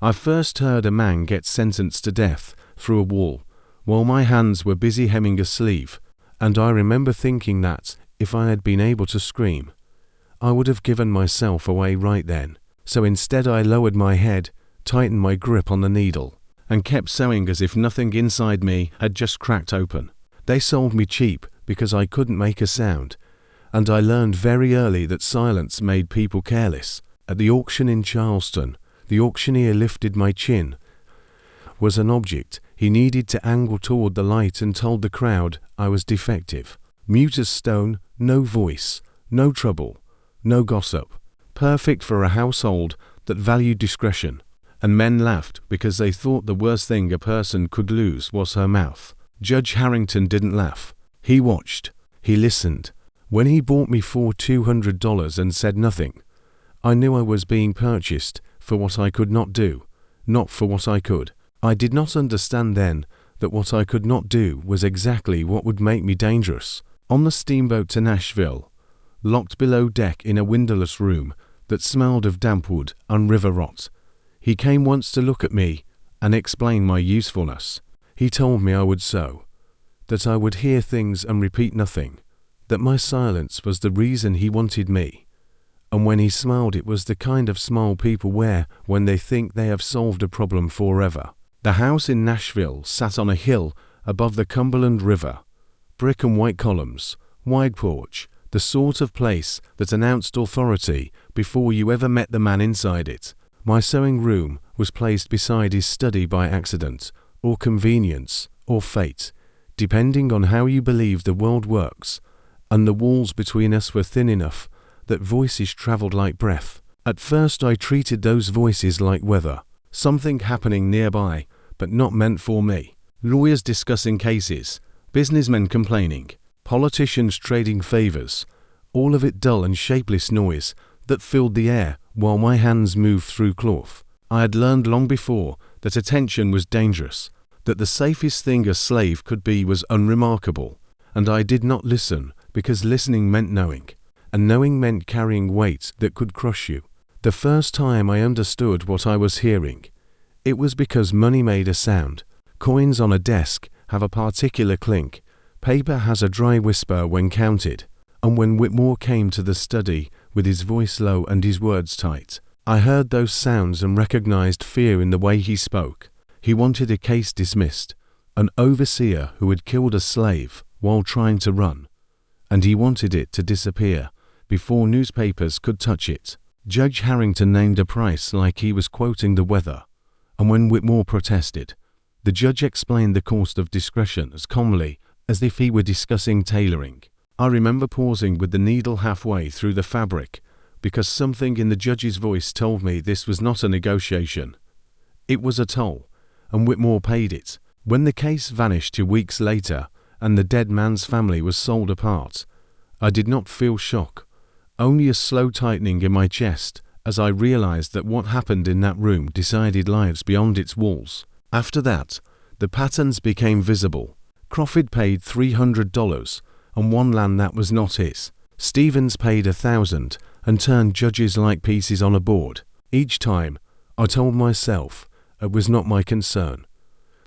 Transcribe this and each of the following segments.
I first heard a man get sentenced to death through a wall, while my hands were busy hemming a sleeve, and I remember thinking that, if I had been able to scream, I would have given myself away right then. So instead I lowered my head, tightened my grip on the needle, and kept sewing as if nothing inside me had just cracked open. They sold me cheap because I couldn't make a sound, and I learned very early that silence made people careless. At the auction in Charleston, the auctioneer lifted my chin. Was an object he needed to angle toward the light and told the crowd I was defective. Mute as stone, no voice, no trouble, no gossip. Perfect for a household that valued discretion. And men laughed because they thought the worst thing a person could lose was her mouth. Judge Harrington didn't laugh. He watched. He listened. When he bought me for $200 and said nothing, I knew I was being purchased for what I could not do, not for what I could. I did not understand then that what I could not do was exactly what would make me dangerous. On the steamboat to Nashville, locked below deck in a windowless room that smelled of damp wood and river rot, he came once to look at me and explain my usefulness. He told me I would sew, that I would hear things and repeat nothing, that my silence was the reason he wanted me. And when he smiled, it was the kind of smile people wear when they think they have solved a problem forever. The house in Nashville sat on a hill above the Cumberland River. Brick and white columns, wide porch, the sort of place that announced authority before you ever met the man inside it. My sewing room was placed beside his study by accident, or convenience, or fate, depending on how you believe the world works, and the walls between us were thin enough that voices traveled like breath. At first I treated those voices like weather, something happening nearby, but not meant for me. Lawyers discussing cases, businessmen complaining, politicians trading favors, all of it dull and shapeless noise that filled the air while my hands moved through cloth. I had learned long before that attention was dangerous, that the safest thing a slave could be was unremarkable, and I did not listen because listening meant knowing, and knowing meant carrying weight that could crush you. The first time I understood what I was hearing, it was because money made a sound. Coins on a desk have a particular clink. Paper has a dry whisper when counted. And when Whitmore came to the study with his voice low and his words tight, I heard those sounds and recognized fear in the way he spoke. He wanted a case dismissed, an overseer who had killed a slave while trying to run, and he wanted it to disappear before newspapers could touch it. Judge Harrington named a price like he was quoting the weather, and when Whitmore protested, the judge explained the cost of discretion as calmly as if he were discussing tailoring. I remember pausing with the needle halfway through the fabric because something in the judge's voice told me this was not a negotiation. It was a toll, and Whitmore paid it. When the case vanished 2 weeks later and the dead man's family was sold apart, I did not feel shock, only a slow tightening in my chest as I realized that what happened in that room decided lives beyond its walls. After that, the patterns became visible. Crawford paid $300 on one land that was not his. Stevens paid $1,000 and turned judges like pieces on a board. Each time, I told myself it was not my concern,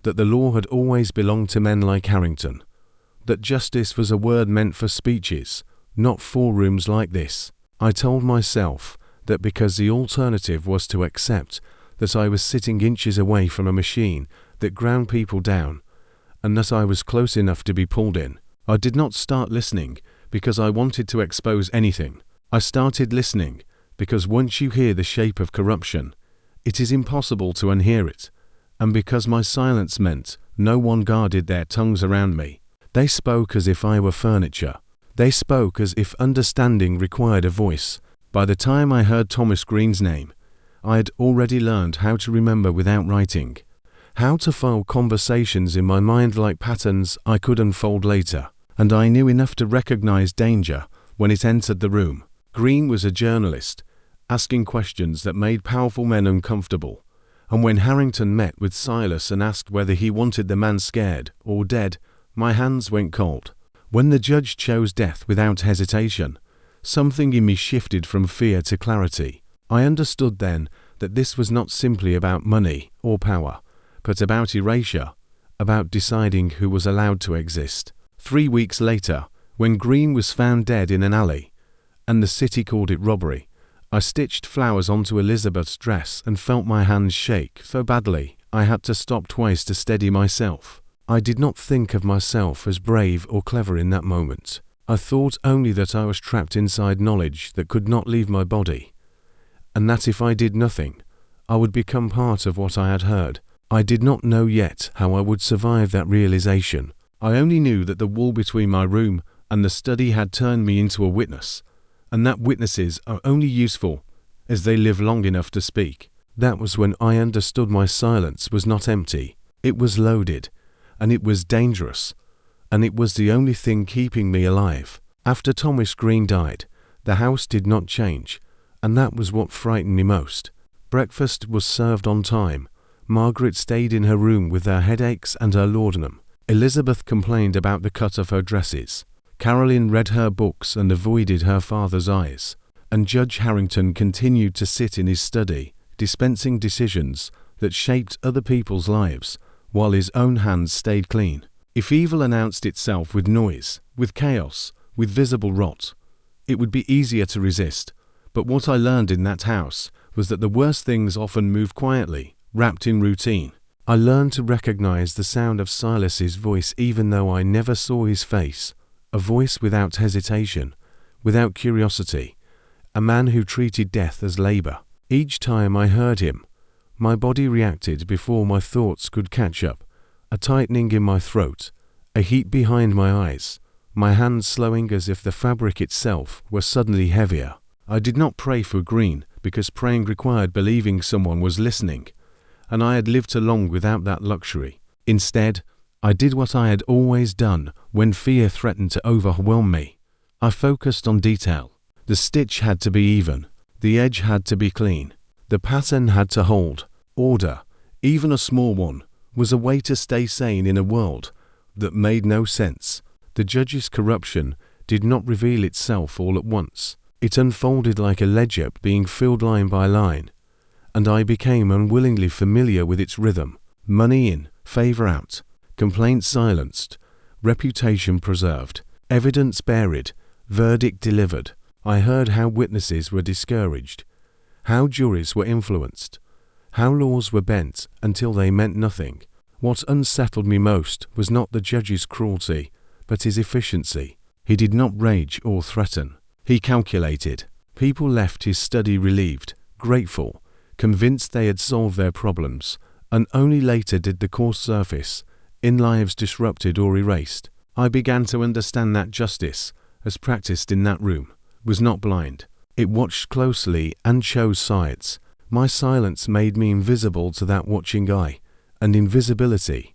that the law had always belonged to men like Harrington, that justice was a word meant for speeches, not for rooms like this. I told myself that because the alternative was to accept that I was sitting inches away from a machine that ground people down, and that I was close enough to be pulled in. I did not start listening because I wanted to expose anything. I started listening because once you hear the shape of corruption, it is impossible to unhear it, and because my silence meant no one guarded their tongues around me. They spoke as if I were furniture. They spoke as if understanding required a voice. By the time I heard Thomas Green's name, I had already learned how to remember without writing, how to file conversations in my mind like patterns I could unfold later, and I knew enough to recognize danger when it entered the room. Green was a journalist, asking questions that made powerful men uncomfortable, and when Harrington met with Silas and asked whether he wanted the man scared or dead, my hands went cold. When the judge chose death without hesitation, something in me shifted from fear to clarity. I understood then that this was not simply about money or power, but about erasure, about deciding who was allowed to exist. 3 weeks later, when Green was found dead in an alley, and the city called it robbery, I stitched flowers onto Elizabeth's dress and felt my hands shake so badly I had to stop twice to steady myself. I did not think of myself as brave or clever in that moment. I thought only that I was trapped inside knowledge that could not leave my body, and that if I did nothing, I would become part of what I had heard. I did not know yet how I would survive that realization. I only knew that the wall between my room and the study had turned me into a witness, and that witnesses are only useful as they live long enough to speak. That was when I understood my silence was not empty. It was loaded, and it was dangerous, and it was the only thing keeping me alive. After Thomas Green died, the house did not change, and that was what frightened me most. Breakfast was served on time. Margaret stayed in her room with her headaches and her laudanum. Elizabeth complained about the cut of her dresses. Caroline read her books and avoided her father's eyes. And Judge Harrington continued to sit in his study, dispensing decisions that shaped other people's lives, while his own hands stayed clean. If evil announced itself with noise, with chaos, with visible rot, it would be easier to resist. But what I learned in that house was that the worst things often move quietly, wrapped in routine. I learned to recognize the sound of Silas's voice even though I never saw his face, a voice without hesitation, without curiosity, a man who treated death as labor. Each time I heard him, my body reacted before my thoughts could catch up, a tightening in my throat, a heat behind my eyes, my hands slowing as if the fabric itself were suddenly heavier. I did not pray for Green because praying required believing someone was listening, and I had lived too long without that luxury. Instead, I did what I had always done when fear threatened to overwhelm me. I focused on detail. The stitch had to be even, the edge had to be clean, the pattern had to hold. Order, even a small one, was a way to stay sane in a world that made no sense. The judge's corruption did not reveal itself all at once. It unfolded like a ledger being filled line by line, and I became unwillingly familiar with its rhythm. Money in, favor out, complaints silenced, reputation preserved, evidence buried, verdict delivered. I heard how witnesses were discouraged, how juries were influenced, how laws were bent until they meant nothing. What unsettled me most was not the judge's cruelty, but his efficiency. He did not rage or threaten. He calculated. People left his study relieved, grateful, convinced they had solved their problems, and only later did the cause surface, in lives disrupted or erased. I began to understand that justice, as practiced in that room, was not blind. It watched closely and chose sides. My silence made me invisible to that watching eye, and invisibility,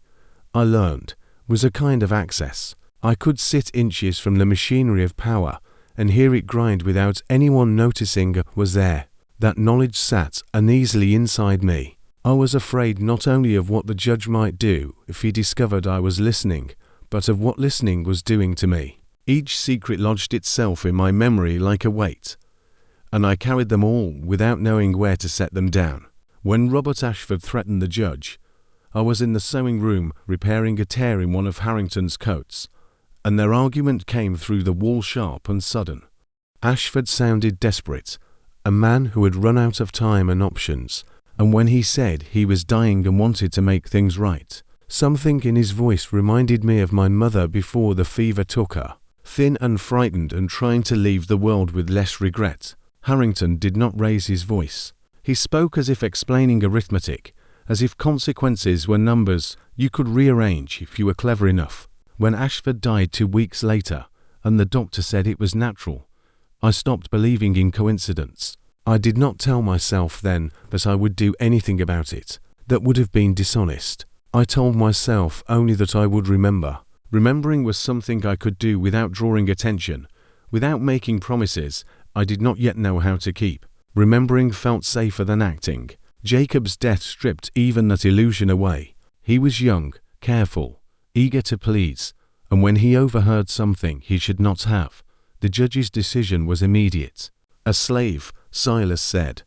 I learned, was a kind of access. I could sit inches from the machinery of power and hear it grind without anyone noticing it was there. That knowledge sat uneasily inside me. I was afraid not only of what the judge might do if he discovered I was listening, but of what listening was doing to me. Each secret lodged itself in my memory like a weight, and I carried them all without knowing where to set them down. When Robert Ashford threatened the judge, I was in the sewing room repairing a tear in one of Harrington's coats, and their argument came through the wall sharp and sudden. Ashford sounded desperate, a man who had run out of time and options, and when he said he was dying and wanted to make things right, something in his voice reminded me of my mother before the fever took her, thin and frightened and trying to leave the world with less regret. Harrington did not raise his voice. He spoke as if explaining arithmetic, as if consequences were numbers you could rearrange if you were clever enough. When Ashford died 2 weeks later, and the doctor said it was natural, I stopped believing in coincidence. I did not tell myself then that I would do anything about it. That would have been dishonest. I told myself only that I would remember. Remembering was something I could do without drawing attention, without making promises I did not yet know how to keep. Remembering felt safer than acting. Jacob's death stripped even that illusion away. He was young, careful, eager to please, and when he overheard something he should not have, the judge's decision was immediate. A slave, Silas said,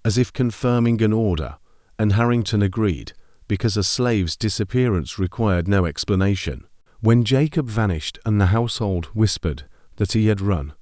as if confirming an order, and Harrington agreed, because a slave's disappearance required no explanation. When Jacob vanished and the household whispered that he had run,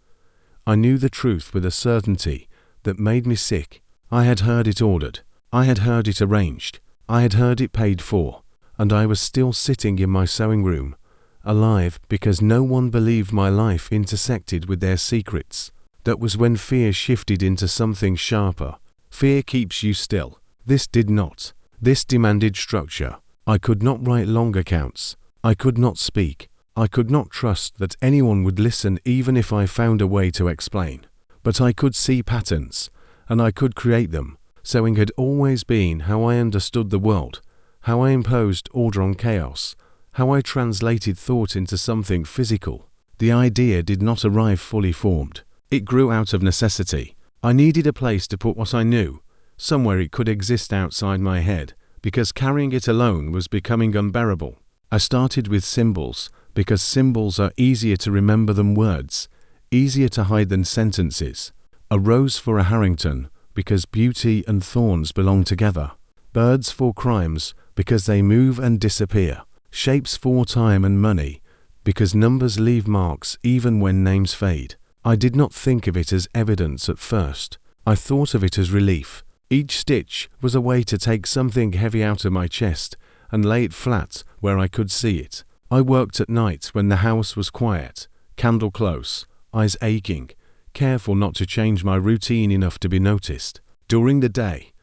I knew the truth with a certainty that made me sick. I had heard it ordered. I had heard it arranged. I had heard it paid for. And I was still sitting in my sewing room, alive because no one believed my life intersected with their secrets. That was when fear shifted into something sharper. Fear keeps you still. This did not. This demanded structure. I could not write long accounts. I could not speak. I could not trust that anyone would listen even if I found a way to explain. But I could see patterns, and I could create them. Sewing had always been how I understood the world, how I imposed order on chaos, how I translated thought into something physical. The idea did not arrive fully formed. It grew out of necessity. I needed a place to put what I knew, somewhere it could exist outside my head, because carrying it alone was becoming unbearable. I started with symbols, because symbols are easier to remember than words, easier to hide than sentences. A rose for a Harrington, because beauty and thorns belong together. Birds for crimes, because they move and disappear. Shapes for time and money, because numbers leave marks even when names fade. I did not think of it as evidence at first. I thought of it as relief. Each stitch was a way to take something heavy out of my chest and lay it flat where I could see it. I worked at night when the house was quiet, candle close, eyes aching, careful not to change my routine enough to be noticed. During the day,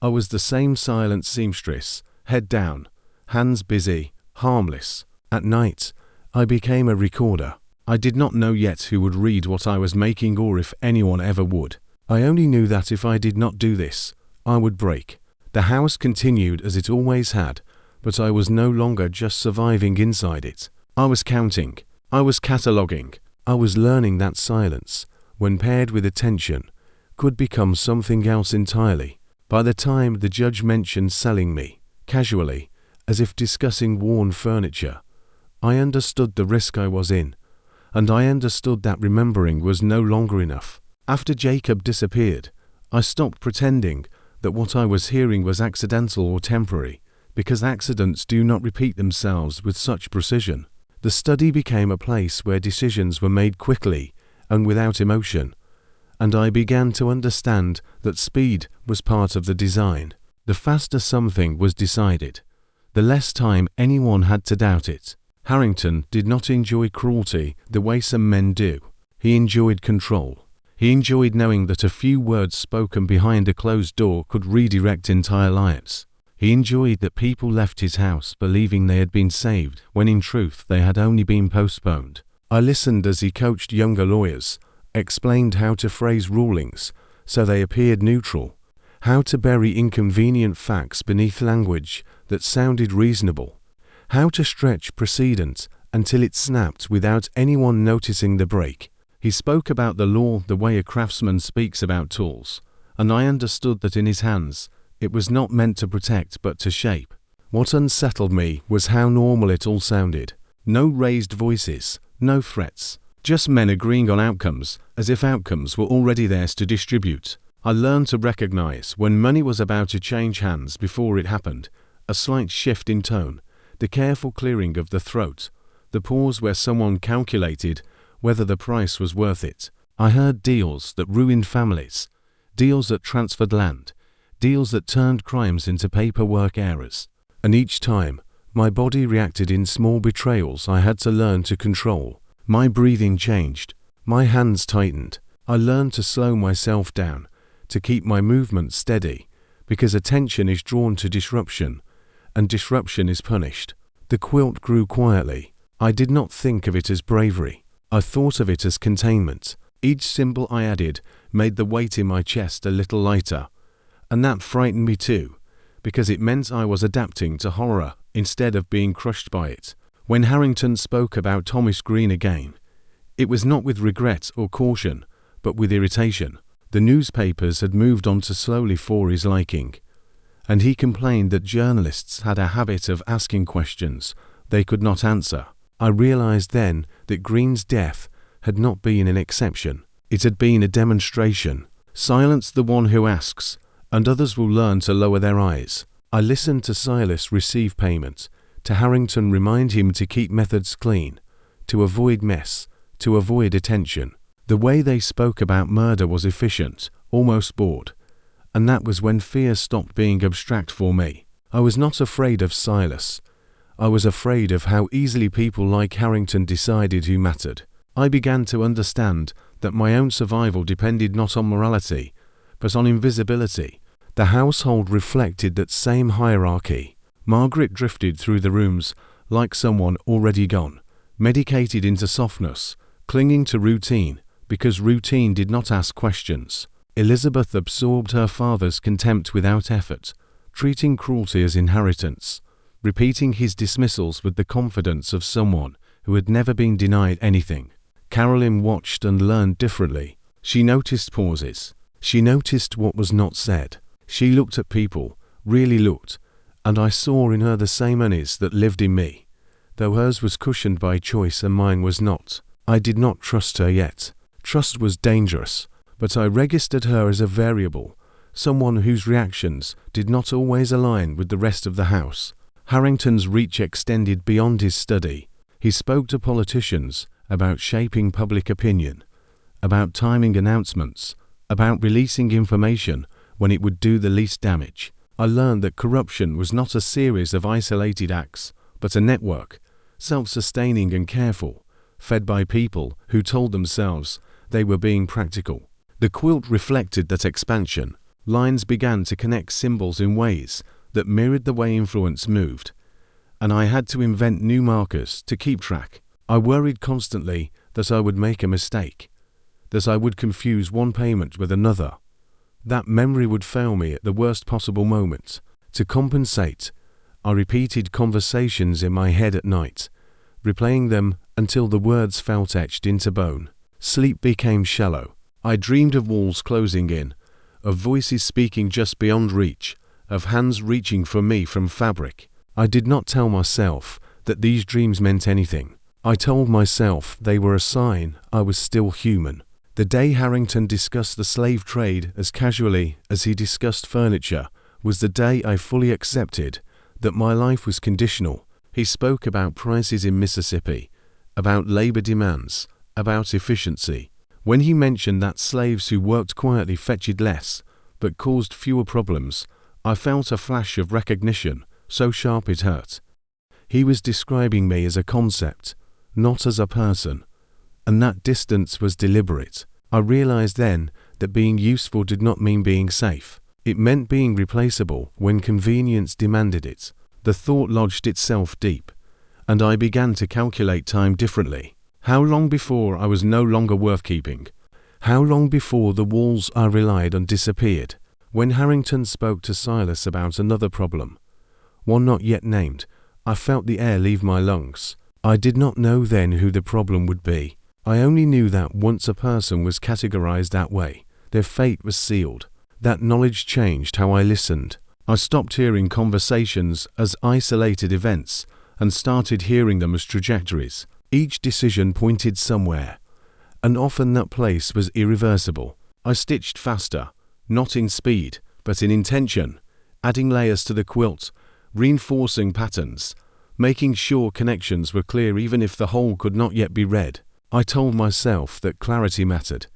I was the same silent seamstress, head down, hands busy, harmless. At night, I became a recorder. I did not know yet who would read what I was making or if anyone ever would. I only knew that if I did not do this, I would break. The house continued as it always had, but I was no longer just surviving inside it. I was counting. I was cataloguing. I was learning that silence, when paired with attention, could become something else entirely. By the time the judge mentioned selling me, casually, as if discussing worn furniture, I understood the risk I was in, and I understood that remembering was no longer enough. After Jacob disappeared, I stopped pretending that what I was hearing was accidental or temporary, because accidents do not repeat themselves with such precision. The study became a place where decisions were made quickly and without emotion, and I began to understand that speed was part of the design. The faster something was decided, the less time anyone had to doubt it. Harrington did not enjoy cruelty the way some men do. He enjoyed control. He enjoyed knowing that a few words spoken behind a closed door could redirect entire lives. He enjoyed that people left his house believing they had been saved when in truth they had only been postponed. I listened as he coached younger lawyers, explained how to phrase rulings so they appeared neutral, how to bury inconvenient facts beneath language that sounded reasonable, how to stretch precedent until it snapped without anyone noticing the break. He spoke about the law the way a craftsman speaks about tools, and I understood that in his hands it was not meant to protect but to shape. What unsettled me was how normal it all sounded. No raised voices, no threats, just men agreeing on outcomes as if outcomes were already theirs to distribute. I learned to recognize when money was about to change hands before it happened, a slight shift in tone, the careful clearing of the throat, the pause where someone calculated whether the price was worth it. I heard deals that ruined families, deals that transferred land, deals that turned crimes into paperwork errors. And each time, my body reacted in small betrayals I had to learn to control. My breathing changed. My hands tightened. I learned to slow myself down, to keep my movement steady, because attention is drawn to disruption, and disruption is punished. The quilt grew quietly. I did not think of it as bravery. I thought of it as containment. Each symbol I added made the weight in my chest a little lighter, and that frightened me too, because it meant I was adapting to horror instead of being crushed by it. When Harrington spoke about Thomas Green again, it was not with regret or caution, but with irritation. The newspapers had moved on to slowly for his liking, and he complained that journalists had a habit of asking questions they could not answer. I realized then that Green's death had not been an exception. It had been a demonstration. Silence the one who asks, and others will learn to lower their eyes. I listened to Silas receive payment, to Harrington remind him to keep methods clean, to avoid mess, to avoid attention. The way they spoke about murder was efficient, almost bored, and that was when fear stopped being abstract for me. I was not afraid of Silas. I was afraid of how easily people like Harrington decided who mattered. I began to understand that my own survival depended not on morality, but on invisibility. The household reflected that same hierarchy. Margaret drifted through the rooms like someone already gone, medicated into softness, clinging to routine, because routine did not ask questions. Elizabeth absorbed her father's contempt without effort, treating cruelty as inheritance, repeating his dismissals with the confidence of someone who had never been denied anything. Carolyn watched and learned differently. She noticed pauses. She noticed what was not said. She looked at people, really looked, and I saw in her the same unease that lived in me, though hers was cushioned by choice and mine was not. I did not trust her yet. Trust was dangerous, but I registered her as a variable, someone whose reactions did not always align with the rest of the house. Harrington's reach extended beyond his study. He spoke to politicians about shaping public opinion, about timing announcements, about releasing information when it would do the least damage. I learned that corruption was not a series of isolated acts, but a network, self-sustaining and careful, fed by people who told themselves they were being practical. The quilt reflected that expansion. Lines began to connect symbols in ways that mirrored the way influence moved, and I had to invent new markers to keep track. I worried constantly that I would make a mistake, that I would confuse one payment with another, that memory would fail me at the worst possible moment. To compensate, I repeated conversations in my head at night, replaying them until the words felt etched into bone. Sleep became shallow. I dreamed of walls closing in, of voices speaking just beyond reach, of hands reaching for me from fabric. I did not tell myself that these dreams meant anything. I told myself they were a sign I was still human. The day Harrington discussed the slave trade as casually as he discussed furniture was the day I fully accepted that my life was conditional. He spoke about prices in Mississippi, about labor demands, about efficiency. When he mentioned that slaves who worked quietly fetched less, but caused fewer problems, I felt a flash of recognition, so sharp it hurt. He was describing me as a concept, not as a person, and that distance was deliberate. I realized then that being useful did not mean being safe. It meant being replaceable when convenience demanded it. The thought lodged itself deep, and I began to calculate time differently. How long before I was no longer worth keeping? How long before the walls I relied on disappeared? When Harrington spoke to Silas about another problem, one not yet named, I felt the air leave my lungs. I did not know then who the problem would be. I only knew that once a person was categorized that way, their fate was sealed. That knowledge changed how I listened. I stopped hearing conversations as isolated events and started hearing them as trajectories. Each decision pointed somewhere, and often that place was irreversible. I stitched faster, not in speed, but in intention, adding layers to the quilt, reinforcing patterns, making sure connections were clear even if the whole could not yet be read. I told myself that clarity mattered,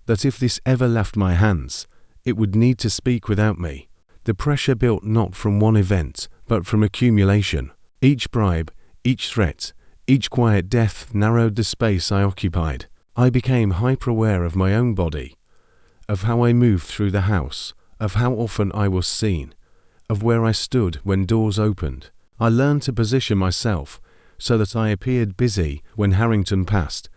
that if this ever left my hands, it would need to speak without me. The pressure built not from one event, but from accumulation. Each bribe, each threat, each quiet death narrowed the space I occupied. I became hyper-aware of my own body, of how I moved through the house, of how often I was seen, of where I stood when doors opened. I learned to position myself so that I appeared busy when Harrington passed,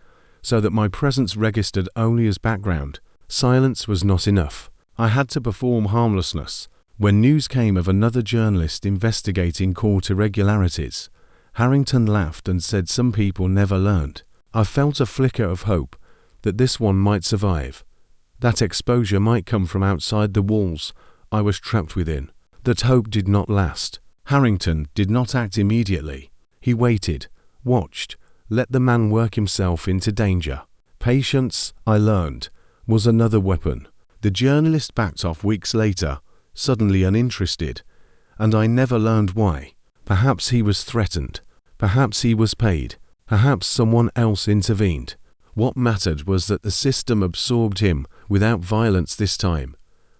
so that my presence registered only as background. Silence was not enough. I had to perform harmlessness. When news came of another journalist investigating court irregularities, Harrington laughed and said some people never learned. I felt a flicker of hope that this one might survive, that exposure might come from outside the walls I was trapped within. That hope did not last. Harrington did not act immediately. He waited, watched, let the man work himself into danger. Patience, I learned, was another weapon. The journalist backed off weeks later, suddenly uninterested, and I never learned why. Perhaps he was threatened. Perhaps he was paid. Perhaps someone else intervened. What mattered was that the system absorbed him without violence this time,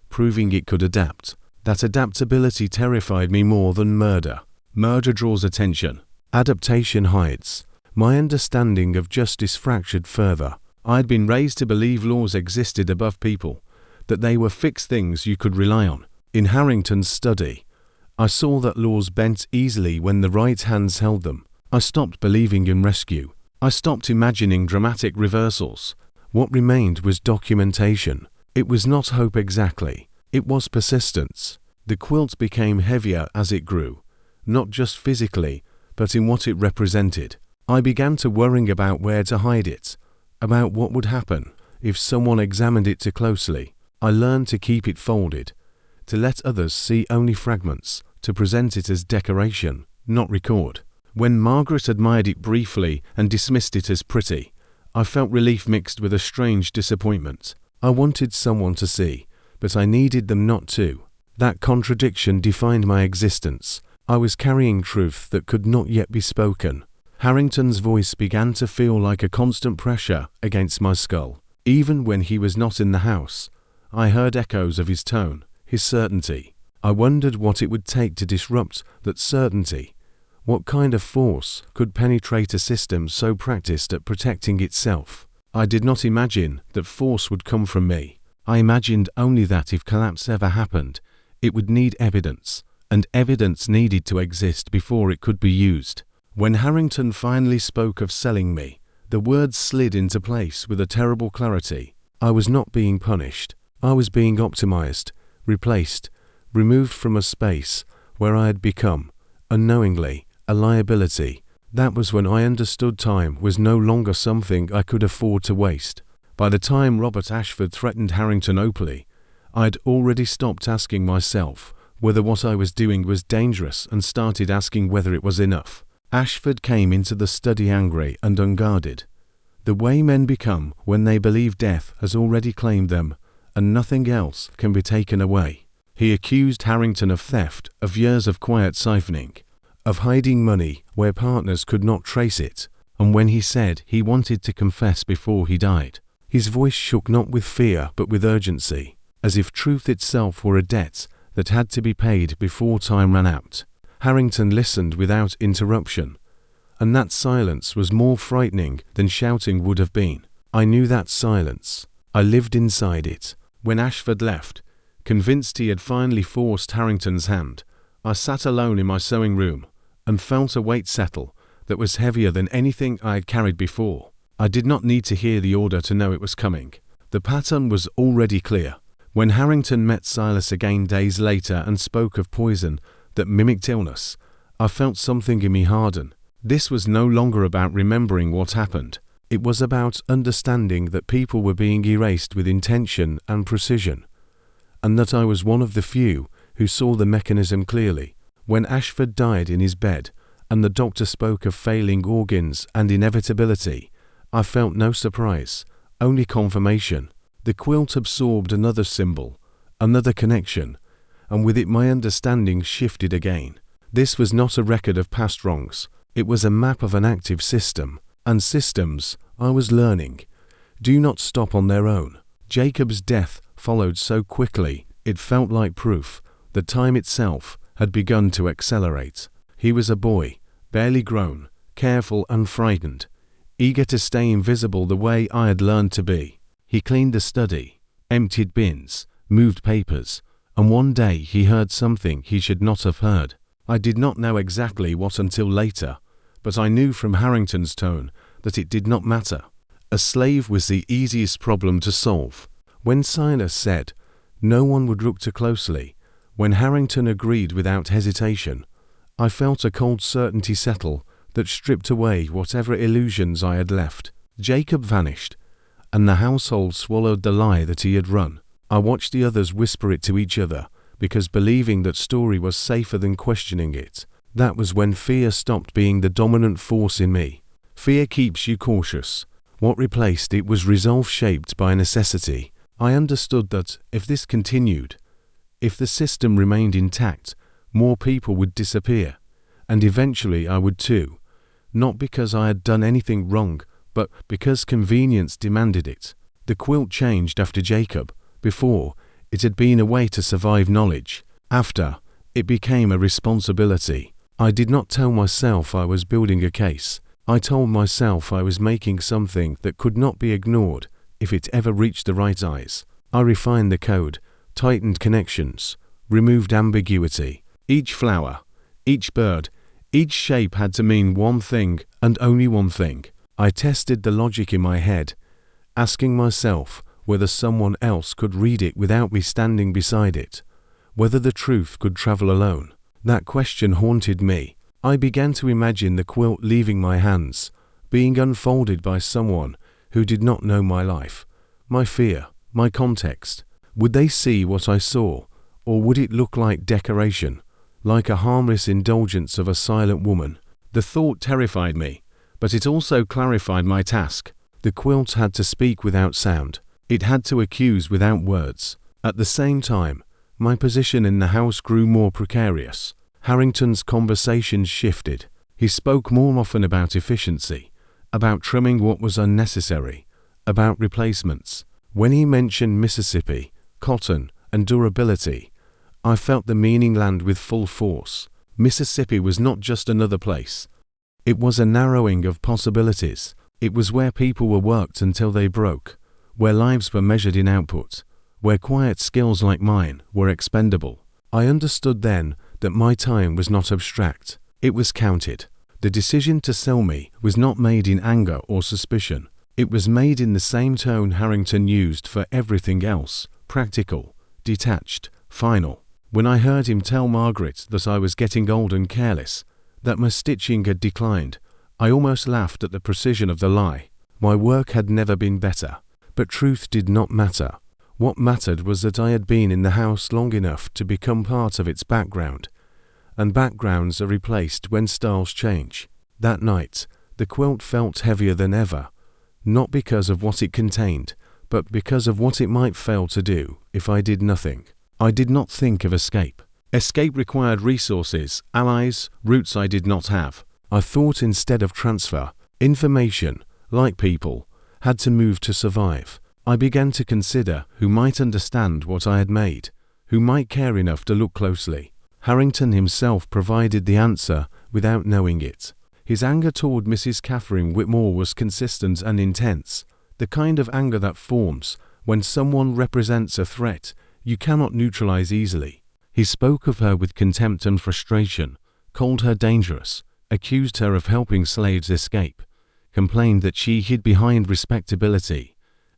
proving it could adapt. That adaptability terrified me more than murder. Murder draws attention. Adaptation hides. My understanding of justice fractured further. I had been raised to believe laws existed above people, that they were fixed things you could rely on. In Harrington's study, I saw that laws bent easily when the right hands held them. I stopped believing in rescue. I stopped imagining dramatic reversals. What remained was documentation. It was not hope exactly. It was persistence. The quilt became heavier as it grew, not just physically, but in what it represented. I began to worry about where to hide it, about what would happen if someone examined it too closely. I learned to keep it folded, to let others see only fragments, to present it as decoration, not record. When Margaret admired it briefly and dismissed it as pretty, I felt relief mixed with a strange disappointment. I wanted someone to see, but I needed them not to. That contradiction defined my existence. I was carrying truth that could not yet be spoken. Harrington's voice began to feel like a constant pressure against my skull. Even when he was not in the house, I heard echoes of his tone, his certainty. I wondered what it would take to disrupt that certainty. What kind of force could penetrate a system so practiced at protecting itself? I did not imagine that force would come from me. I imagined only that if collapse ever happened, it would need evidence, and evidence needed to exist before it could be used. When Harrington finally spoke of selling me, the words slid into place with a terrible clarity. I was not being punished. I was being optimized, replaced, removed from a space where I had become, unknowingly, a liability. That was when I understood time was no longer something I could afford to waste. By the time Robert Ashford threatened Harrington openly, I had already stopped asking myself whether what I was doing was dangerous and started asking whether it was enough. Ashford came into the study angry and unguarded, the way men become when they believe death has already claimed them and nothing else can be taken away. He accused Harrington of theft, of years of quiet siphoning, of hiding money where partners could not trace it, and when he said he wanted to confess before he died, his voice shook not with fear but with urgency, as if truth itself were a debt that had to be paid before time ran out. Harrington listened without interruption, and that silence was more frightening than shouting would have been. I knew that silence. I lived inside it. When Ashford left, convinced he had finally forced Harrington's hand, I sat alone in my sewing room and felt a weight settle that was heavier than anything I had carried before. I did not need to hear the order to know it was coming. The pattern was already clear. When Harrington met Silas again days later and spoke of poison that mimicked illness, I felt something in me harden. This was no longer about remembering what happened. It was about understanding that people were being erased with intention and precision, and that I was one of the few who saw the mechanism clearly. When Ashford died in his bed, and the doctor spoke of failing organs and inevitability, I felt no surprise, only confirmation. The quilt absorbed another symbol, another connection, and with it my understanding shifted again. This was not a record of past wrongs. It was a map of an active system, and systems, I was learning, do not stop on their own. Jacob's death followed so quickly, it felt like proof that time itself had begun to accelerate. He was a boy, barely grown, careful and frightened, eager to stay invisible the way I had learned to be. He cleaned the study, emptied bins, moved papers, and one day he heard something he should not have heard. I did not know exactly what until later, but I knew from Harrington's tone that it did not matter. A slave was the easiest problem to solve. When Silas said no one would look too closely, when Harrington agreed without hesitation, I felt a cold certainty settle that stripped away whatever illusions I had left. Jacob vanished, and the household swallowed the lie that he had run. I watched the others whisper it to each other, because believing that story was safer than questioning it. That was when fear stopped being the dominant force in me. Fear keeps you cautious. What replaced it was resolve shaped by necessity. I understood that, if this continued, If the system remained intact, more people would disappear, and eventually I would too, not because I had done anything wrong, but because convenience demanded it. The quilt changed after Jacob. Before, it had been a way to survive knowledge. After, it became a responsibility. I did not tell myself I was building a case. I told myself I was making something that could not be ignored if it ever reached the right eyes. I refined the code, tightened connections, removed ambiguity. Each flower, each bird, each shape had to mean one thing and only one thing. I tested the logic in my head, asking myself whether someone else could read it without me standing beside it, whether the truth could travel alone. That question haunted me. I began to imagine the quilt leaving my hands, being unfolded by someone who did not know my life, my fear, my context. Would they see what I saw, or would it look like decoration, like a harmless indulgence of a silent woman? The thought terrified me, but it also clarified my task. The quilt had to speak without sound. It had to accuse without words. At the same time, my position in the house grew more precarious. Harrington's conversations shifted. He spoke more often about efficiency, about trimming what was unnecessary, about replacements. When he mentioned Mississippi, cotton, and durability, I felt the meaning land with full force. Mississippi was not just another place. It was a narrowing of possibilities. It was where people were worked until they broke, where lives were measured in output, where quiet skills like mine were expendable. I understood then that my time was not abstract. It was counted. The decision to sell me was not made in anger or suspicion. It was made in the same tone Harrington used for everything else: practical, detached, final. When I heard him tell Margaret that I was getting old and careless, that my stitching had declined, I almost laughed at the precision of the lie. My work had never been better, but truth did not matter. What mattered was that I had been in the house long enough to become part of its background, and backgrounds are replaced when styles change. That night, the quilt felt heavier than ever, not because of what it contained, but because of what it might fail to do if I did nothing. I did not think of escape. Escape required resources, allies, routes I did not have. I thought instead of transfer. Information, like people, had to move to survive. I began to consider who might understand what I had made, who might care enough to look closely. Harrington himself provided the answer without knowing it. His anger toward Mrs. Catherine Whitmore was consistent and intense, the kind of anger that forms when someone represents a threat you cannot neutralize easily. He spoke of her with contempt and frustration, called her dangerous, accused her of helping slaves escape, complained that she hid behind respectability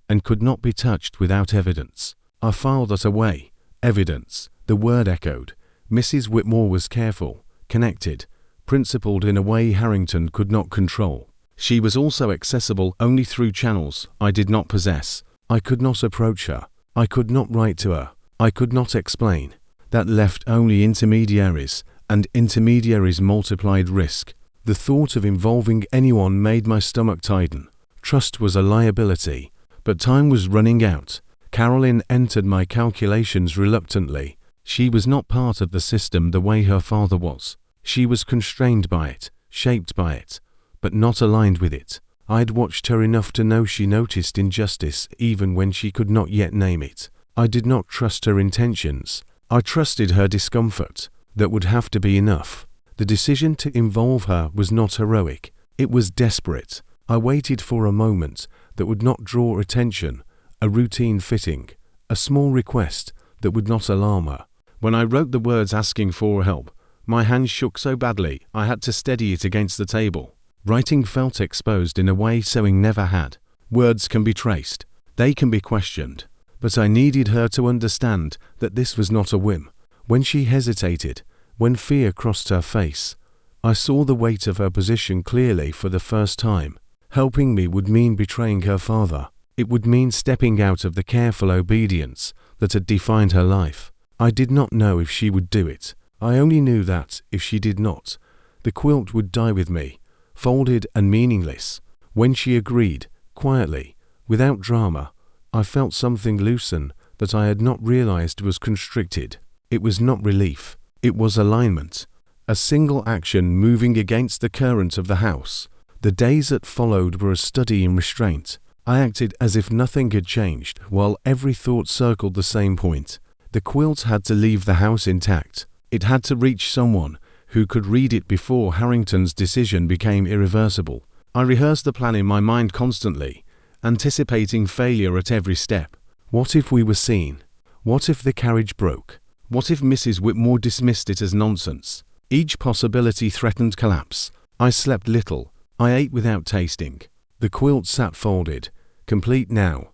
and could not be touched without evidence. I filed that away. Evidence, the word echoed. Mrs. Whitmore was careful, connected, principled in a way Harrington could not control. She was also accessible only through channels I did not possess. I could not approach her. I could not write to her. I could not explain. That left only intermediaries, and intermediaries multiplied risk. The thought of involving anyone made my stomach tighten. Trust was a liability, but time was running out. Caroline entered my calculations reluctantly. She was not part of the system the way her father was. She was constrained by it, shaped by it, but not aligned with it. I had watched her enough to know she noticed injustice even when she could not yet name it. I did not trust her intentions. I trusted her discomfort. That would have to be enough. The decision to involve her was not heroic. It was desperate. I waited for a moment that would not draw attention, a routine fitting, a small request that would not alarm her. When I wrote the words asking for help, my hand shook so badly I had to steady it against the table. Writing felt exposed in a way sewing never had. Words can be traced. They can be questioned. But I needed her to understand that this was not a whim. When she hesitated, when fear crossed her face, I saw the weight of her position clearly for the first time. Helping me would mean betraying her father. It would mean stepping out of the careful obedience that had defined her life. I did not know if she would do it. I only knew that, if she did not, the quilt would die with me, folded and meaningless. When she agreed, quietly, without drama, I felt something loosen that I had not realized was constricted. It was not relief. It was alignment. A single action moving against the current of the house. The days that followed were a study in restraint. I acted as if nothing had changed, while every thought circled the same point. The quilt had to leave the house intact. It had to reach someone who could read it before Harrington's decision became irreversible. I rehearsed the plan in my mind constantly, anticipating failure at every step. What if we were seen? What if the carriage broke? What if Mrs. Whitmore dismissed it as nonsense? Each possibility threatened collapse. I slept little. I ate without tasting. The quilt sat folded, complete now.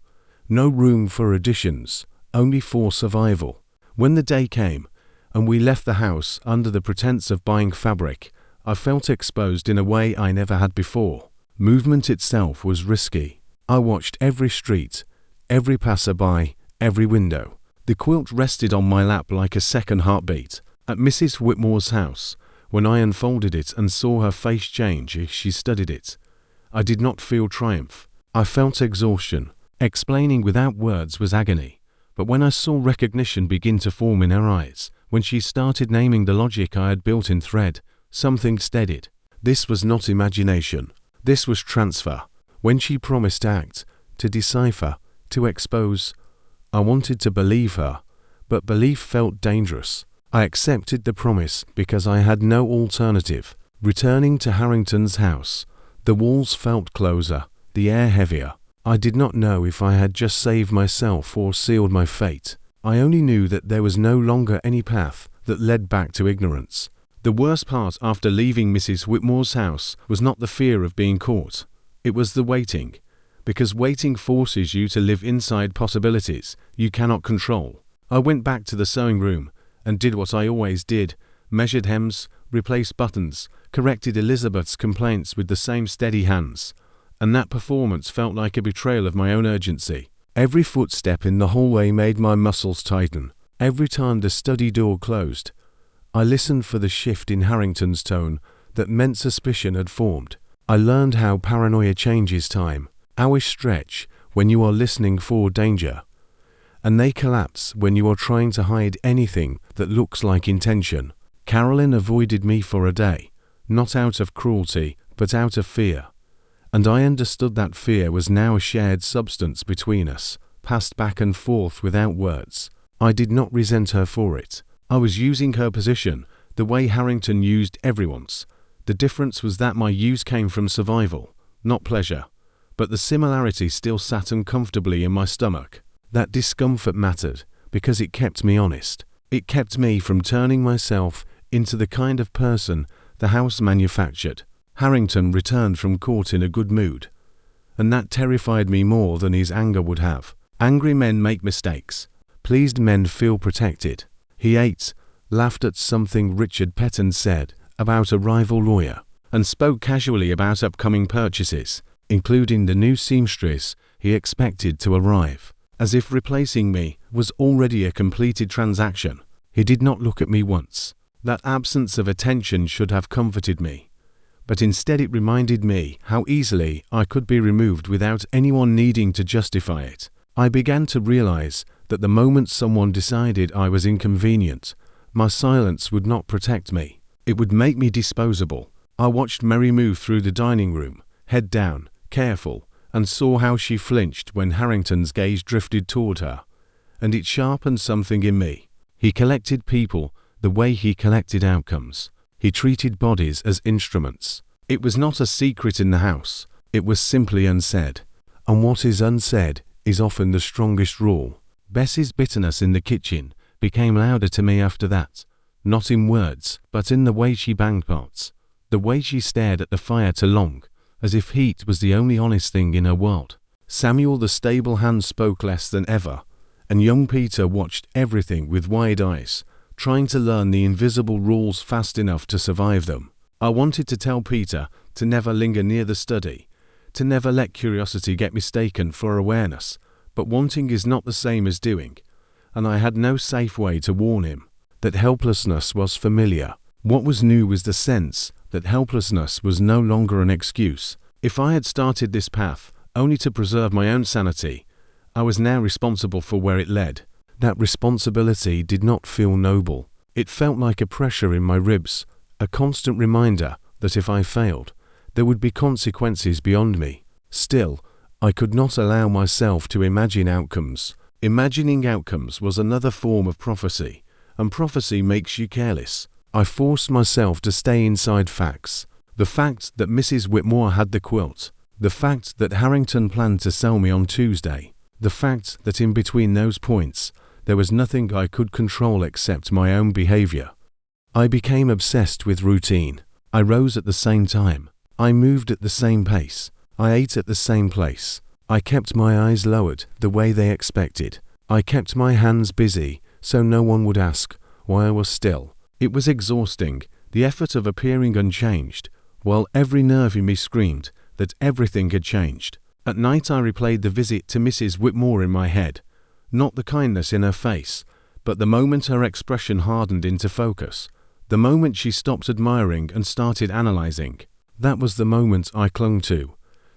No room for additions, only for survival. When the day came, and we left the house under the pretense of buying fabric, I felt exposed in a way I never had before. Movement itself was risky. I watched every street, every passerby, every window. The quilt rested on my lap like a second heartbeat. At Mrs. Whitmore's house, when I unfolded it and saw her face change as she studied it, I did not feel triumph. I felt exhaustion. Explaining without words was agony. But when I saw recognition begin to form in her eyes, when she started naming the logic I had built in thread, something steadied. This was not imagination. This was transfer. When she promised to act, to decipher, to expose, I wanted to believe her, but belief felt dangerous. I accepted the promise because I had no alternative. Returning to Harrington's house, the walls felt closer, the air heavier. I did not know if I had just saved myself or sealed my fate. I only knew that there was no longer any path that led back to ignorance. The worst part after leaving Mrs. Whitmore's house was not the fear of being caught. It was the waiting. Because waiting forces you to live inside possibilities you cannot control. I went back to the sewing room and did what I always did, measured hems, replaced buttons, corrected Elizabeth's complaints with the same steady hands. And that performance felt like a betrayal of my own urgency. Every footstep in the hallway made my muscles tighten. Every time the study door closed, I listened for the shift in Harrington's tone that meant suspicion had formed. I learned how paranoia changes time. Hours stretch when you are listening for danger, and they collapse when you are trying to hide anything that looks like intention. Carolyn avoided me for a day, not out of cruelty, but out of fear. And I understood that fear was now a shared substance between us, passed back and forth without words. I did not resent her for it. I was using her position the way Harrington used everyone's. The difference was that my use came from survival, not pleasure. But the similarity still sat uncomfortably in my stomach. That discomfort mattered because it kept me honest. It kept me from turning myself into the kind of person the house manufactured. Harrington returned from court in a good mood, and that terrified me more than his anger would have. Angry men make mistakes. Pleased men feel protected. He ate, laughed at something Richard Petton said about a rival lawyer, and spoke casually about upcoming purchases, including the new seamstress he expected to arrive, as if replacing me was already a completed transaction. He did not look at me once. That absence of attention should have comforted me, but instead it reminded me how easily I could be removed without anyone needing to justify it. I began to realize that the moment someone decided I was inconvenient, my silence would not protect me. It would make me disposable. I watched Mary move through the dining room, head down, careful, and saw how she flinched when Harrington's gaze drifted toward her, and it sharpened something in me. He collected people the way he collected outcomes. He treated bodies as instruments. It was not a secret in the house. It was simply unsaid. And what is unsaid is often the strongest rule. Bessie's bitterness in the kitchen became louder to me after that, not in words, but in the way she banged pots, the way she stared at the fire too long, as if heat was the only honest thing in her world. Samuel the stable hand spoke less than ever, and young Peter watched everything with wide eyes, trying to learn the invisible rules fast enough to survive them. I wanted to tell Peter to never linger near the study, to never let curiosity get mistaken for awareness, but wanting is not the same as doing, and I had no safe way to warn him. That helplessness was familiar. What was new was the sense that helplessness was no longer an excuse. If I had started this path only to preserve my own sanity, I was now responsible for where it led. That responsibility did not feel noble. It felt like a pressure in my ribs, a constant reminder that if I failed, there would be consequences beyond me. Still, I could not allow myself to imagine outcomes. Imagining outcomes was another form of prophecy, and prophecy makes you careless. I forced myself to stay inside facts. The fact that Mrs. Whitmore had the quilt. The fact that Harrington planned to sell me on Tuesday. The fact that in between those points, there was nothing I could control except my own behavior. I became obsessed with routine. I rose at the same time. I moved at the same pace. I ate at the same place. I kept my eyes lowered the way they expected. I kept my hands busy so no one would ask why I was still. It was exhausting, the effort of appearing unchanged, while every nerve in me screamed that everything had changed. At night I replayed the visit to Mrs. Whitmore in my head. Not the kindness in her face, but the moment her expression hardened into focus. The moment she stopped admiring and started analyzing. That was the moment I clung to,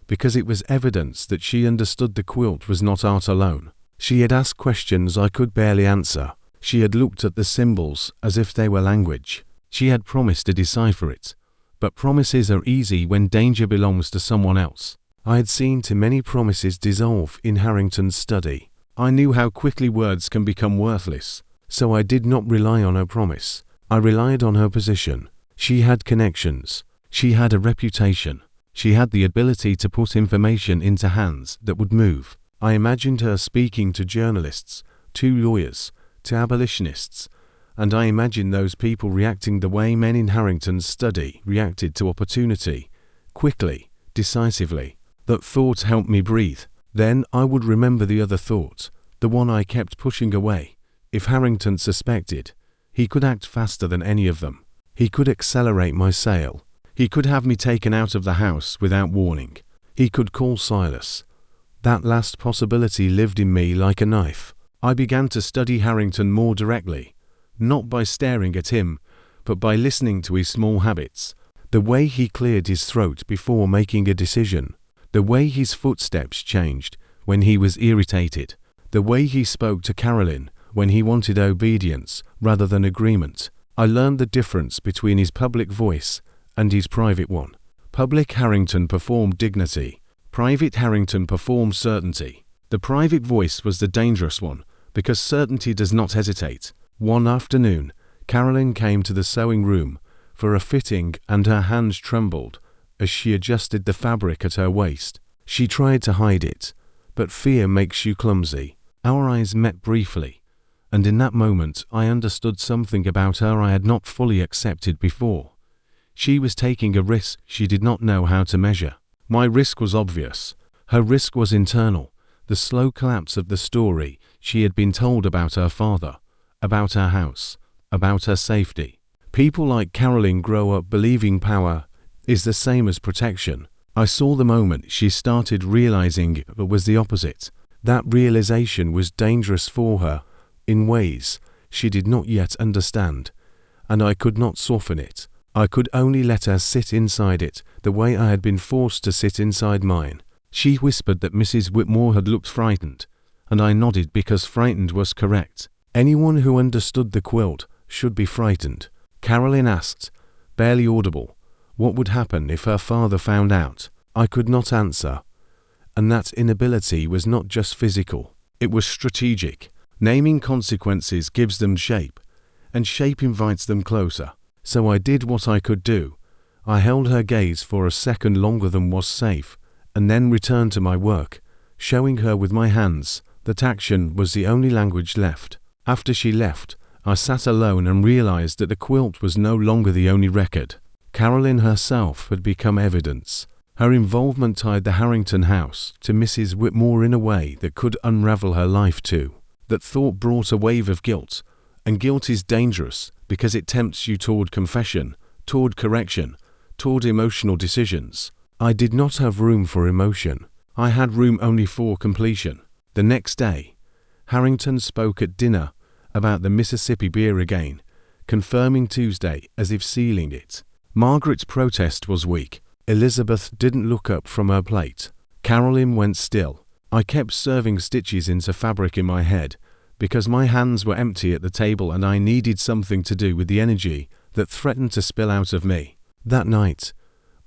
because it was evidence that she understood the quilt was not art alone. She had asked questions I could barely answer. She had looked at the symbols as if they were language. She had promised to decipher it. But promises are easy when danger belongs to someone else. I had seen too many promises dissolve in Harrington's study. I knew how quickly words can become worthless, so I did not rely on her promise. I relied on her position. She had connections. She had a reputation. She had the ability to put information into hands that would move. I imagined her speaking to journalists, to lawyers, to abolitionists, and I imagined those people reacting the way men in Harrington's study reacted to opportunity, quickly, decisively. That thought helped me breathe. Then I would remember the other thought, the one I kept pushing away. If Harrington suspected, he could act faster than any of them. He could accelerate my sale. He could have me taken out of the house without warning. He could call Silas. That last possibility lived in me like a knife. I began to study Harrington more directly, not by staring at him, but by listening to his small habits. The way he cleared his throat before making a decision. The way his footsteps changed when he was irritated. The way he spoke to Carolyn when he wanted obedience rather than agreement. I learned the difference between his public voice and his private one. Public Harrington performed dignity. Private Harrington performed certainty. The private voice was the dangerous one, because certainty does not hesitate. One afternoon, Carolyn came to the sewing room for a fitting and her hands trembled as she adjusted the fabric at her waist. She tried to hide it, but fear makes you clumsy. Our eyes met briefly, and in that moment I understood something about her I had not fully accepted before. She was taking a risk she did not know how to measure. My risk was obvious. Her risk was internal, the slow collapse of the story she had been told about her father, about her house, about her safety. People like Carolyn grow up believing power is the same as protection. I saw the moment she started realizing it was the opposite. That realization was dangerous for her in ways she did not yet understand, and I could not soften it. I could only let her sit inside it the way I had been forced to sit inside mine. She whispered that Mrs. Whitmore had looked frightened, and I nodded because frightened was correct. Anyone who understood the quilt should be frightened. Carolyn asked, barely audible, what would happen if her father found out. I could not answer. And that inability was not just physical, it was strategic. Naming consequences gives them shape, and shape invites them closer. So I did what I could do. I held her gaze for a second longer than was safe, and then returned to my work, showing her with my hands that action was the only language left. After she left, I sat alone and realized that the quilt was no longer the only record. Carolyn herself had become evidence. Her involvement tied the Harrington house to Mrs. Whitmore in a way that could unravel her life too. That thought brought a wave of guilt, and guilt is dangerous because it tempts you toward confession, toward correction, toward emotional decisions. I did not have room for emotion. I had room only for completion. The next day, Harrington spoke at dinner about the Mississippi beer again, confirming Tuesday as if sealing it. Margaret's protest was weak. Elizabeth didn't look up from her plate. Carolyn went still. I kept serving stitches into fabric in my head, because my hands were empty at the table and I needed something to do with the energy that threatened to spill out of me. That night,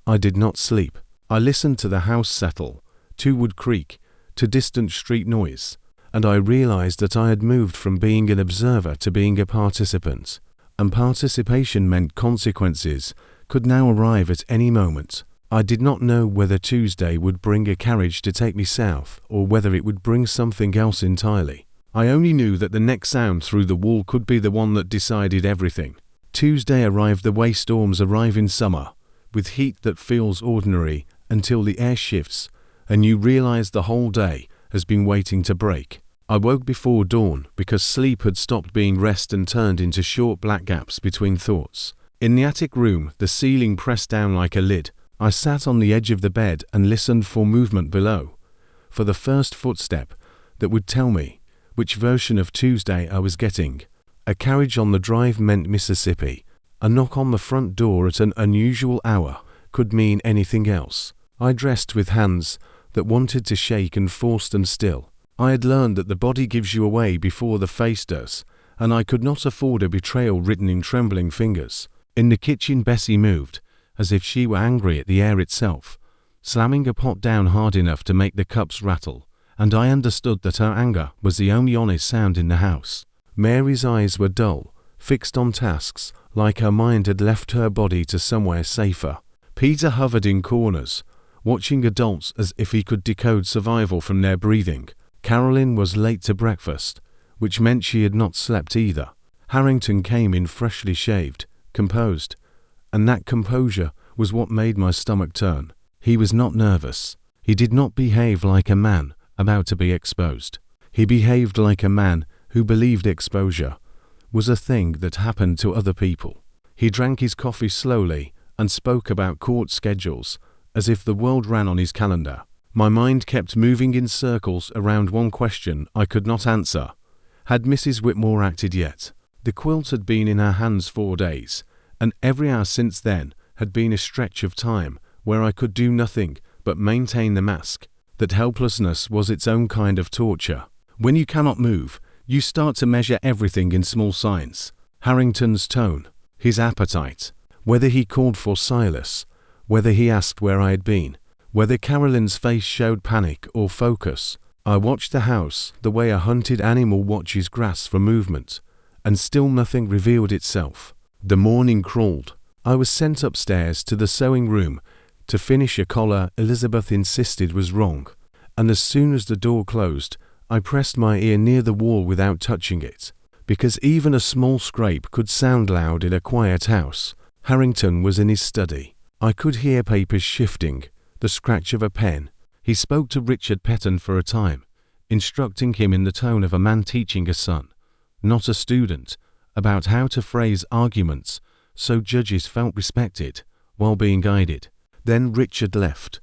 I did not sleep. I listened to the house settle, to wood creak, to distant street noise, and I realized that I had moved from being an observer to being a participant, and participation meant consequences could now arrive at any moment. I did not know whether Tuesday would bring a carriage to take me south or whether it would bring something else entirely. I only knew that the next sound through the wall could be the one that decided everything. Tuesday arrived the way storms arrive in summer, with heat that feels ordinary until the air shifts and you realize the whole day has been waiting to break. I woke before dawn because sleep had stopped being rest and turned into short black gaps between thoughts. In the attic room, the ceiling pressed down like a lid. I sat on the edge of the bed and listened for movement below, for the first footstep that would tell me which version of Tuesday I was getting. A carriage on the drive meant Mississippi. A knock on the front door at an unusual hour could mean anything else. I dressed with hands that wanted to shake and forced them still. I had learned that the body gives you away before the face does, and I could not afford a betrayal written in trembling fingers. In the kitchen, Bessie moved, as if she were angry at the air itself, slamming a pot down hard enough to make the cups rattle, and I understood that her anger was the only honest sound in the house. Mary's eyes were dull, fixed on tasks, like her mind had left her body to somewhere safer. Peter hovered in corners, watching adults as if he could decode survival from their breathing. Carolyn was late to breakfast, which meant she had not slept either. Harrington came in freshly shaved, composed, and that composure was what made my stomach turn. He was not nervous. He did not behave like a man about to be exposed. He behaved like a man who believed exposure was a thing that happened to other people. He drank his coffee slowly and spoke about court schedules as if the world ran on his calendar. My mind kept moving in circles around one question I could not answer. Had Mrs. Whitmore acted yet? The quilt had been in her hands 4 days, and every hour since then had been a stretch of time where I could do nothing but maintain the mask. That helplessness was its own kind of torture. When you cannot move, you start to measure everything in small signs. Harrington's tone, his appetite, whether he called for Silas, whether he asked where I had been, whether Carolyn's face showed panic or focus. I watched the house the way a hunted animal watches grass for movement, and still nothing revealed itself. The morning crawled. I was sent upstairs to the sewing room to finish a collar Elizabeth insisted was wrong, and as soon as the door closed, I pressed my ear near the wall without touching it, because even a small scrape could sound loud in a quiet house. Harrington was in his study. I could hear papers shifting, the scratch of a pen. He spoke to Richard Petton for a time, instructing him in the tone of a man teaching a son, not a student, about how to phrase arguments so judges felt respected while being guided. Then Richard left,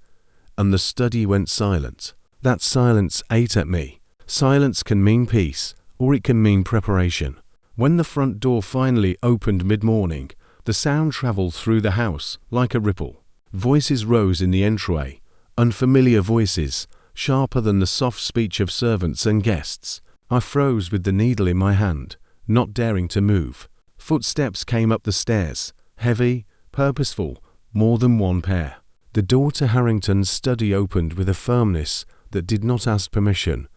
and the study went silent. That silence ate at me. Silence can mean peace, or it can mean preparation. When the front door finally opened mid-morning, the sound traveled through the house like a ripple. Voices rose in the entryway, unfamiliar voices, sharper than the soft speech of servants and guests. I froze with the needle in my hand, not daring to move. Footsteps came up the stairs, heavy, purposeful, more than one pair. The door to Harrington's study opened with a firmness that did not ask permission,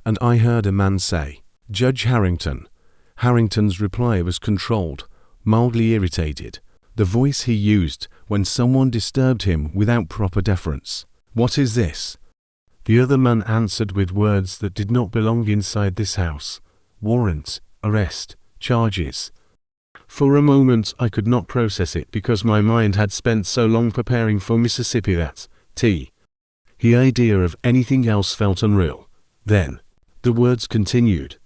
and I heard a man say, "Judge Harrington." Harrington's reply was controlled, mildly irritated, the voice he used when someone disturbed him without proper deference. "What is this?" The other man answered with words that did not belong inside this house. "Warrant, arrest, charges." For a moment I could not process it because my mind had spent so long preparing for Mississippi that the idea of anything else felt unreal. Then, the words continued,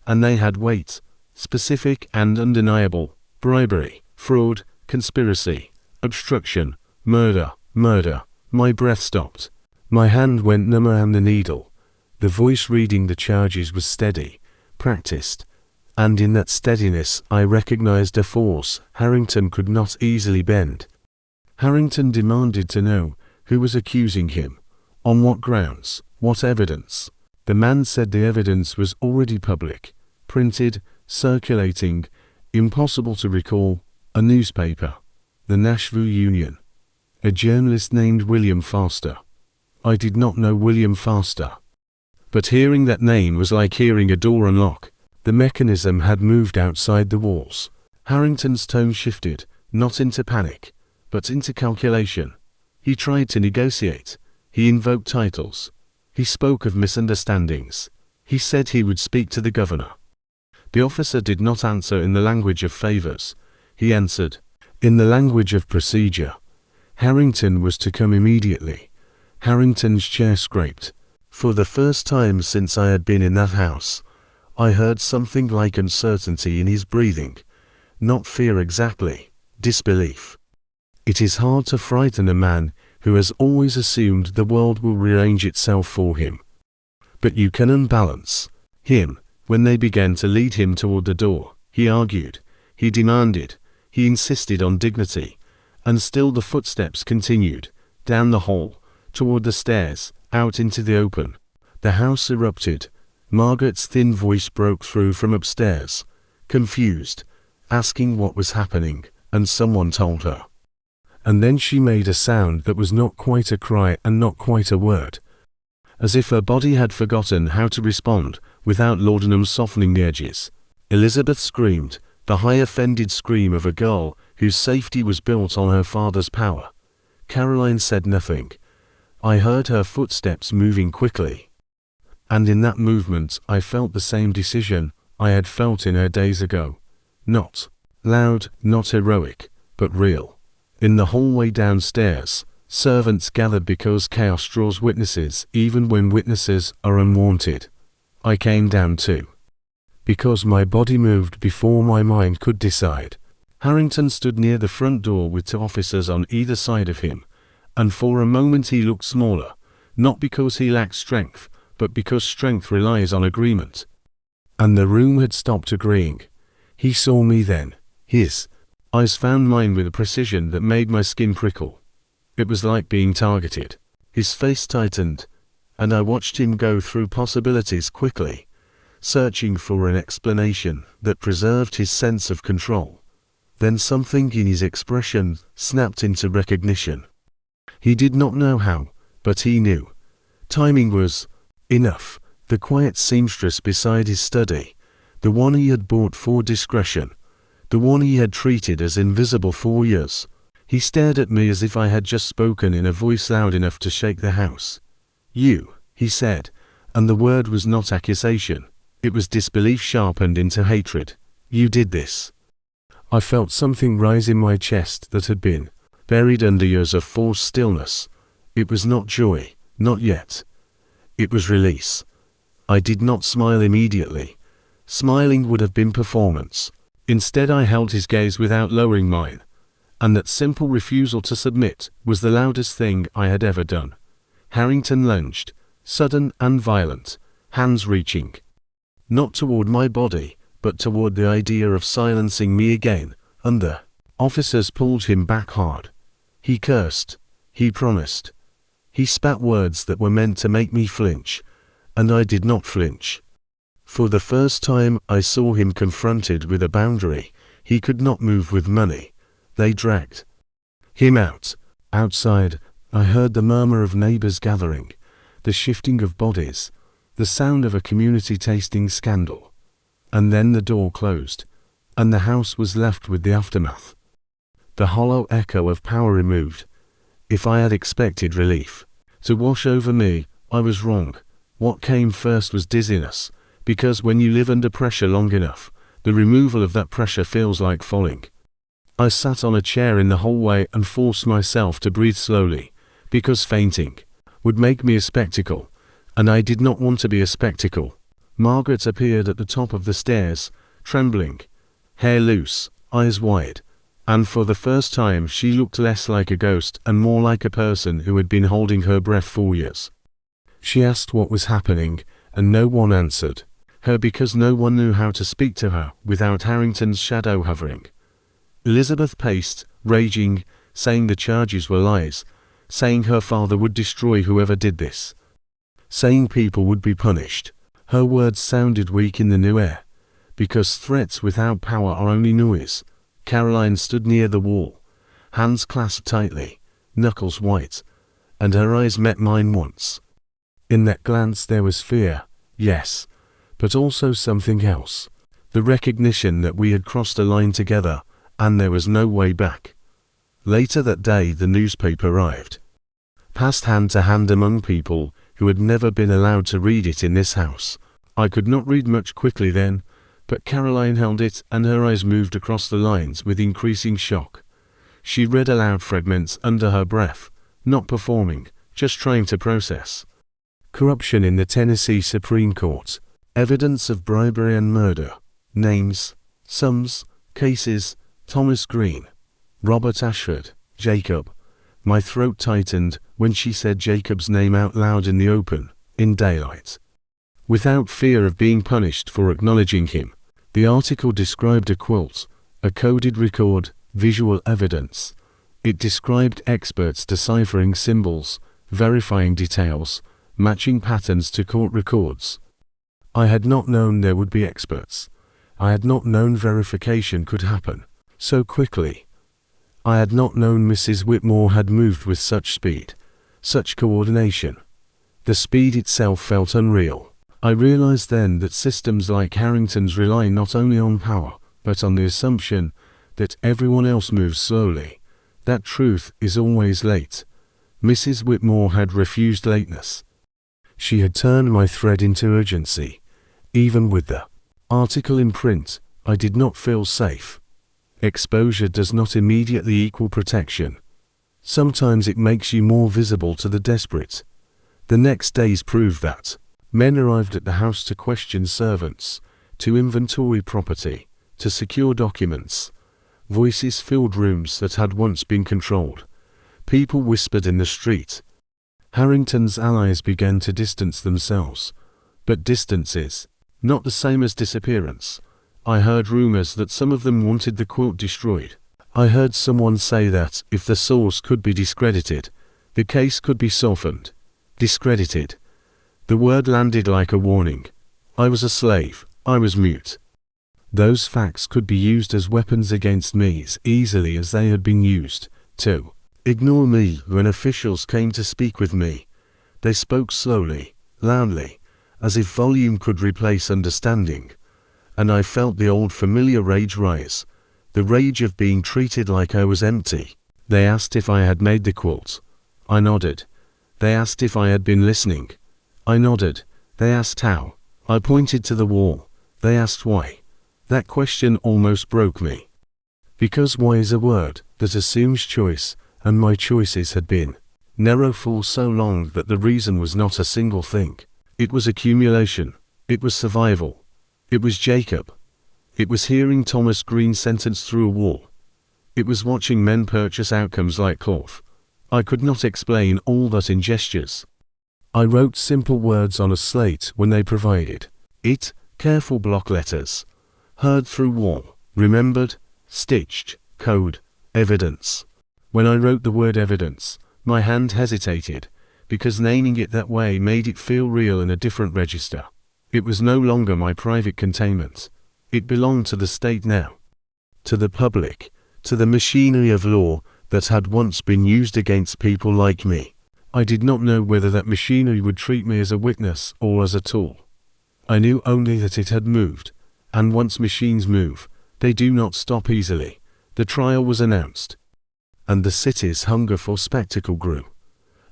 and they had weight, specific and undeniable: bribery, fraud, conspiracy, obstruction, murder. My breath stopped. My hand went numb around the needle. The voice reading the charges was steady, practiced, and in that steadiness I recognized a force Harrington could not easily bend. Harrington demanded to know who was accusing him, on what grounds, what evidence. The man said the evidence was already public, printed, circulating, impossible to recall, a newspaper, the Nashville Union, a journalist named William Faster. I did not know William Faster. But hearing that name was like hearing a door unlock. The mechanism had moved outside the walls. Harrington's tone shifted, not into panic, but into calculation. He tried to negotiate. He invoked titles. He spoke of misunderstandings. He said he would speak to the governor. The officer did not answer in the language of favors. He answered in the language of procedure. Harrington was to come immediately. Harrington's chair scraped. For the first time since I had been in that house, I heard something like uncertainty in his breathing. Not fear exactly, disbelief. It is hard to frighten a man who has always assumed the world will rearrange itself for him. But you can unbalance him. When they began to lead him toward the door, he argued, he demanded, he insisted on dignity, and still the footsteps continued, down the hall, toward the stairs, out into the open. The house erupted. Margaret's thin voice broke through from upstairs, confused, asking what was happening, and someone told her. And then she made a sound that was not quite a cry and not quite a word. As if her body had forgotten how to respond, without laudanum softening the edges. Elizabeth screamed, the high offended scream of a girl whose safety was built on her father's power. Caroline said nothing. I heard her footsteps moving quickly. And in that movement I felt the same decision I had felt in her days ago. Not loud, not heroic, but real. In the hallway downstairs, servants gathered because chaos draws witnesses even when witnesses are unwanted. I came down too. Because my body moved before my mind could decide. Harrington stood near the front door with 2 officers on either side of him, and for a moment he looked smaller, not because he lacked strength, but because strength relies on agreement. And the room had stopped agreeing. He saw me then. His eyes found mine with a precision that made my skin prickle. It was like being targeted. His face tightened, and I watched him go through possibilities quickly, searching for an explanation that preserved his sense of control. Then something in his expression snapped into recognition. He did not know how, but he knew. Timing was enough. The quiet seamstress beside his study, the one he had bought for discretion, the one he had treated as invisible for years. He stared at me as if I had just spoken in a voice loud enough to shake the house. You, he said, and the word was not accusation. It was disbelief sharpened into hatred. You did this. I felt something rise in my chest that had been buried under years of forced stillness. It was not joy, not yet. It was release. I did not smile immediately. Smiling would have been performance. Instead I held his gaze without lowering mine. And that simple refusal to submit was the loudest thing I had ever done. Harrington lunged, sudden and violent, hands reaching. Not toward my body, but toward the idea of silencing me again, and the officers pulled him back hard. He cursed. He promised. He spat words that were meant to make me flinch, and I did not flinch. For the first time I saw him confronted with a boundary. He could not move with money. They dragged him out. Outside, I heard the murmur of neighbors gathering, the shifting of bodies, the sound of a community tasting scandal. And then the door closed, and the house was left with the aftermath. The hollow echo of power removed. If I had expected relief to wash over me, I was wrong. What came first was dizziness, because when you live under pressure long enough, the removal of that pressure feels like falling. I sat on a chair in the hallway and forced myself to breathe slowly, because fainting would make me a spectacle, and I did not want to be a spectacle. Margaret appeared at the top of the stairs, trembling, hair loose, eyes wide, and for the first time she looked less like a ghost and more like a person who had been holding her breath for years. She asked what was happening, and no one answered her because no one knew how to speak to her without Harrington's shadow hovering. Elizabeth paced, raging, saying the charges were lies, saying her father would destroy whoever did this, saying people would be punished. Her words sounded weak in the new air, because threats without power are only noise. Caroline stood near the wall, hands clasped tightly, knuckles white, and her eyes met mine once. In that glance there was fear, yes, but also something else. The recognition that we had crossed a line together, and there was no way back. Later that day the newspaper arrived, passed hand to hand among people who had never been allowed to read it in this house. I could not read much quickly then, but Caroline held it and her eyes moved across the lines with increasing shock. She read aloud fragments under her breath, not performing, just trying to process. Corruption in the Tennessee Supreme Court, evidence of bribery and murder, names, sums, cases, Thomas Green, Robert Ashford, Jacob. My throat tightened when she said Jacob's name out loud in the open, in daylight. Without fear of being punished for acknowledging him, the article described a quilt, a coded record, visual evidence. It described experts deciphering symbols, verifying details, matching patterns to court records. I had not known there would be experts. I had not known verification could happen so quickly. I had not known Mrs. Whitmore had moved with such speed, such coordination. The speed itself felt unreal. I realized then that systems like Harrington's rely not only on power, but on the assumption that everyone else moves slowly. That truth is always late. Mrs. Whitmore had refused lateness. She had turned my thread into urgency. Even with the article in print, I did not feel safe. Exposure does not immediately equal protection. Sometimes it makes you more visible to the desperate. The next days proved that. Men arrived at the house to question servants, to inventory property, to secure documents. Voices filled rooms that had once been controlled. People whispered in the street. Harrington's allies began to distance themselves. But distance is not the same as disappearance. I heard rumors that some of them wanted the quilt destroyed. I heard someone say that, if the source could be discredited, the case could be softened. Discredited. The word landed like a warning. I was a slave. I was mute. Those facts could be used as weapons against me as easily as they had been used to ignore me when officials came to speak with me. They spoke slowly, loudly, as if volume could replace understanding. And I felt the old familiar rage rise, the rage of being treated like I was empty. They asked if I had made the quilt. I nodded. They asked if I had been listening. I nodded. They asked how. I pointed to the wall. They asked why. That question almost broke me. Because why is a word that assumes choice, and my choices had been narrow for so long that the reason was not a single thing. It was accumulation. It was survival. It was Jacob. It was hearing Thomas Green sentenced through a wall. It was watching men purchase outcomes like cloth. I could not explain all that in gestures. I wrote simple words on a slate when they provided it, careful block letters. Heard through wall, remembered, stitched, code, evidence. When I wrote the word evidence, my hand hesitated, because naming it that way made it feel real in a different register. It was no longer my private containment. It belonged to the state now. To the public, to the machinery of law that had once been used against people like me. I did not know whether that machinery would treat me as a witness or as a tool. I knew only that it had moved, and once machines move, they do not stop easily. The trial was announced, and the city's hunger for spectacle grew.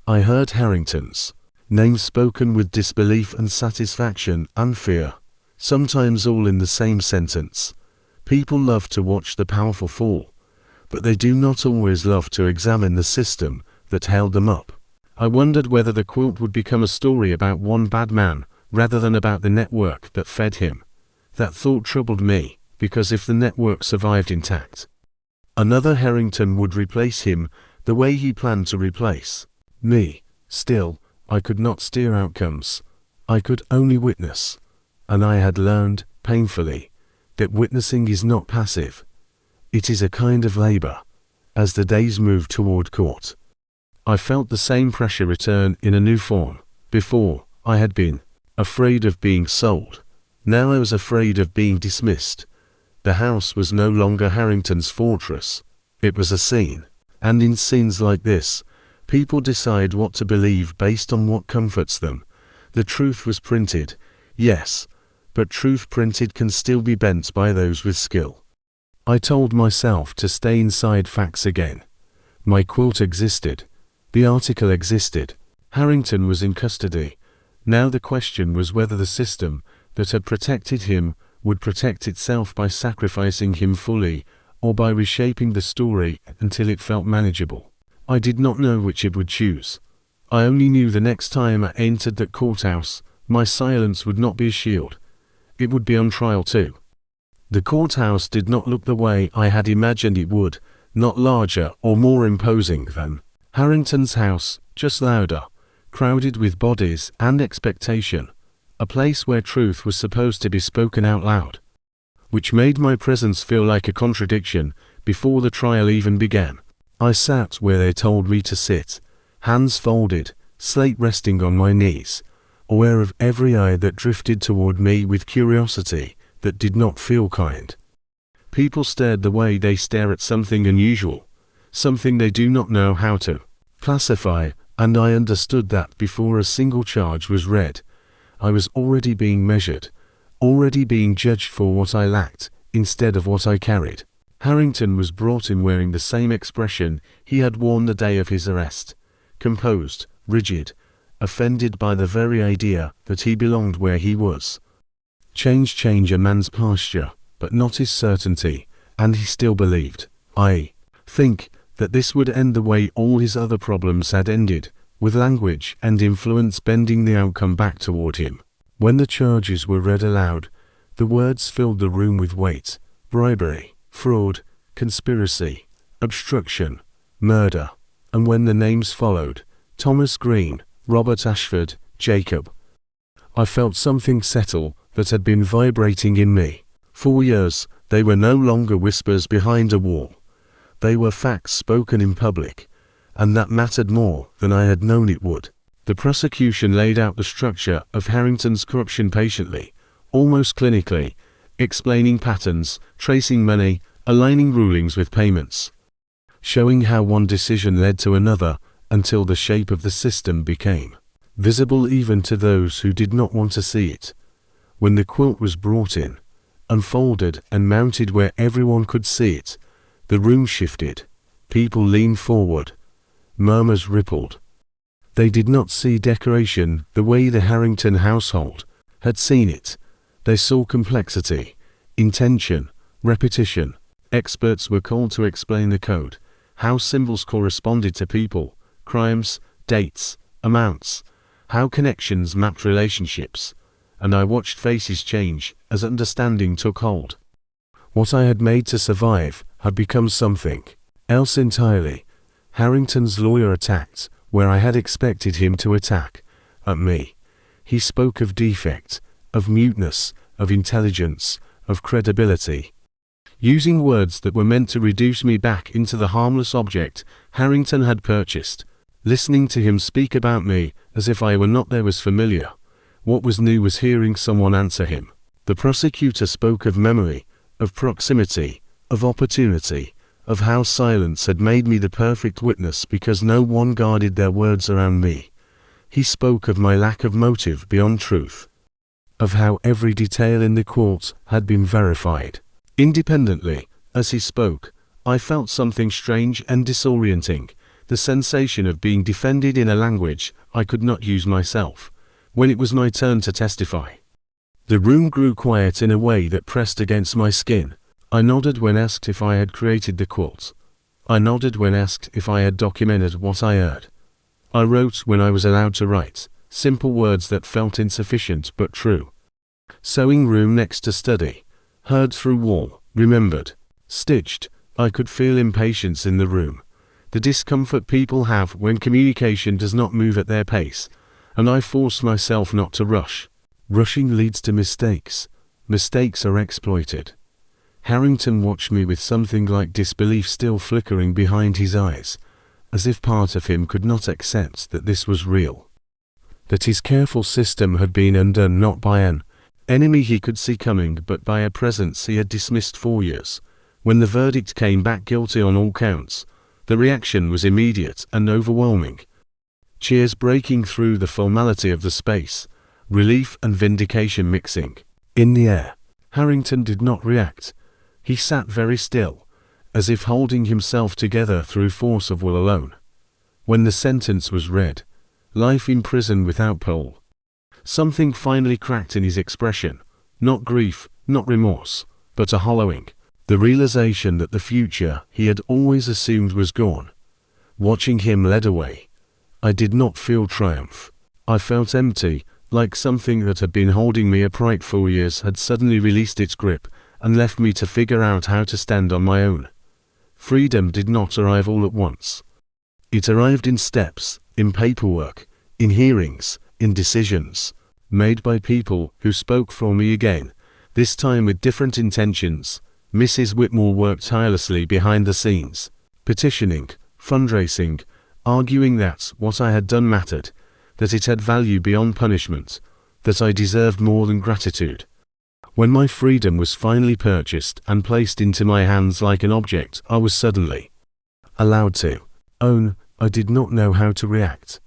I heard Harrington's name spoken with disbelief and satisfaction and fear, sometimes all in the same sentence. People love to watch the powerful fall, but they do not always love to examine the system that held them up. I wondered whether the quilt would become a story about one bad man, rather than about the network that fed him. That thought troubled me, because if the network survived intact, another Harrington would replace him the way he planned to replace me. Still, I could not steer outcomes. I could only witness. And I had learned, painfully, that witnessing is not passive. It is a kind of labor. As the days moved toward court, I felt the same pressure return in a new form. Before, I had been afraid of being sold. Now I was afraid of being dismissed. The house was no longer Harrington's fortress. It was a scene. And in scenes like this, people decide what to believe based on what comforts them. The truth was printed, yes, but truth printed can still be bent by those with skill. I told myself to stay inside facts again. My quilt existed. The article existed. Harrington was in custody. Now the question was whether the system that had protected him would protect itself by sacrificing him fully, or by reshaping the story until it felt manageable. I did not know which it would choose. I only knew the next time I entered that courthouse, my silence would not be a shield. It would be on trial too. The courthouse did not look the way I had imagined it would, not larger or more imposing than Harrington's house, just louder, crowded with bodies and expectation, a place where truth was supposed to be spoken out loud, which made my presence feel like a contradiction before the trial even began. I sat where they told me to sit, hands folded, slate resting on my knees, aware of every eye that drifted toward me with curiosity that did not feel kind. People stared the way they stare at something unusual, something they do not know how to classify, and I understood that before a single charge was read, I was already being measured, already being judged for what I lacked, instead of what I carried. Harrington was brought in wearing the same expression he had worn the day of his arrest, composed, rigid, offended by the very idea that he belonged where he was. Change a man's posture, but not his certainty, and he still believed, I think, that this would end the way all his other problems had ended, with language and influence bending the outcome back toward him. When the charges were read aloud, the words filled the room with weight: bribery, fraud, conspiracy, obstruction, murder. And when the names followed, Thomas Green, Robert Ashford, Jacob, I felt something settle that had been vibrating in me. For years, they were no longer whispers behind a wall. They were facts spoken in public, and that mattered more than I had known it would. The prosecution laid out the structure of Harrington's corruption patiently, almost clinically, explaining patterns, tracing money, aligning rulings with payments, showing how one decision led to another until the shape of the system became visible even to those who did not want to see it. When the quilt was brought in, unfolded and mounted where everyone could see it, the room shifted. People leaned forward. Murmurs rippled. They did not see decoration the way the Harrington household had seen it. They saw complexity, intention, repetition. Experts were called to explain the code, how symbols corresponded to people, crimes, dates, amounts, how connections mapped relationships, and I watched faces change as understanding took hold. What I had made to survive had become something else entirely. Harrington's lawyer attacked where I had expected him to attack, at me. He spoke of defect, of muteness, of intelligence, of credibility, using words that were meant to reduce me back into the harmless object Harrington had purchased. Listening to him speak about me as if I were not there was familiar. What was new was hearing someone answer him. The prosecutor spoke of memory, of proximity, of opportunity, of how silence had made me the perfect witness because no one guarded their words around me. He spoke of my lack of motive beyond truth, of how every detail in the court had been verified. Independently, as he spoke, I felt something strange and disorienting, the sensation of being defended in a language I could not use myself. When it was my turn to testify, the room grew quiet in a way that pressed against my skin. I nodded when asked if I had created the quilt. I nodded when asked if I had documented what I heard. I wrote when I was allowed to write, simple words that felt insufficient but true. Sewing room next to study. Heard through wall, remembered. Stitched. I could feel impatience in the room. The discomfort people have when communication does not move at their pace, and I forced myself not to rush. Rushing leads to mistakes. Mistakes are exploited. Harrington watched me with something like disbelief still flickering behind his eyes, as if part of him could not accept that this was real, that his careful system had been undone not by an Enemy he could see coming, but by a presence he had dismissed for years. When the verdict came back guilty on all counts, the reaction was immediate and overwhelming. Cheers breaking through the formality of the space, relief and vindication mixing in the air. Harrington did not react. He sat very still, as if holding himself together through force of will alone. When the sentence was read, life in prison without parole, something finally cracked in his expression. Not grief, not remorse, but a hollowing. The realization that the future he had always assumed was gone. Watching him led away, I did not feel triumph. I felt empty, like something that had been holding me upright for years had suddenly released its grip and left me to figure out how to stand on my own. Freedom did not arrive all at once. It arrived in steps, in paperwork, in hearings, in decisions, made by people who spoke for me again, this time with different intentions. Mrs. Whitmore worked tirelessly behind the scenes, petitioning, fundraising, arguing that what I had done mattered, that it had value beyond punishment, that I deserved more than gratitude. When my freedom was finally purchased and placed into my hands like an object, I was suddenly allowed to own. I did not know how to react.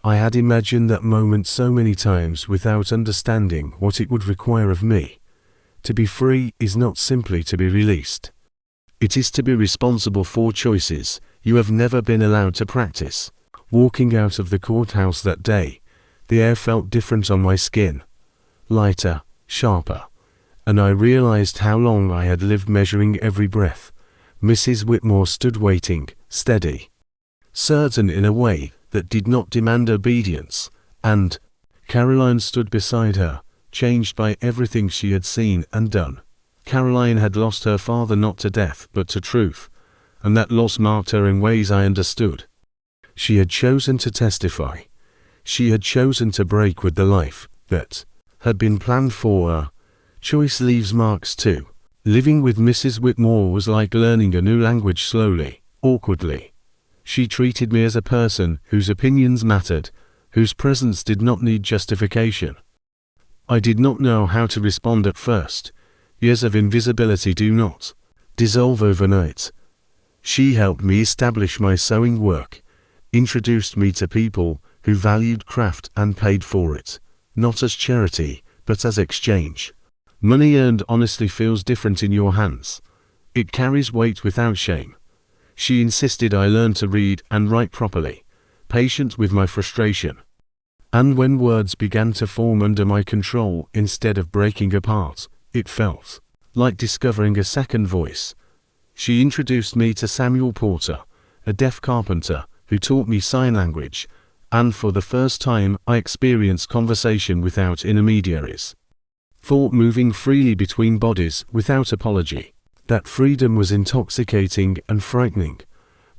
I had imagined that moment so many times without understanding what it would require of me. To be free is not simply to be released. It is to be responsible for choices you have never been allowed to practice. Walking out of the courthouse that day, the air felt different on my skin, lighter, sharper, and I realized how long I had lived measuring every breath. Mrs. Whitmore stood waiting, steady, certain in a way that did not demand obedience, and Caroline stood beside her, changed by everything she had seen and done. Caroline had lost her father not to death but to truth, and that loss marked her in ways I understood. She had chosen to testify. She had chosen to break with the life that had been planned for her. Choice leaves marks too. Living with Mrs. Whitmore was like learning a new language slowly, awkwardly. She treated me as a person whose opinions mattered, whose presence did not need justification. I did not know how to respond at first. Years of invisibility do not dissolve overnight. She helped me establish my sewing work, introduced me to people who valued craft and paid for it, not as charity, but as exchange. Money earned honestly feels different in your hands. It carries weight without shame. She insisted I learn to read and write properly, patient with my frustration. And when words began to form under my control instead of breaking apart, it felt like discovering a second voice. She introduced me to Samuel Porter, a deaf carpenter who taught me sign language, and for the first time I experienced conversation without intermediaries. Thought moving freely between bodies without apology. That freedom was intoxicating and frightening.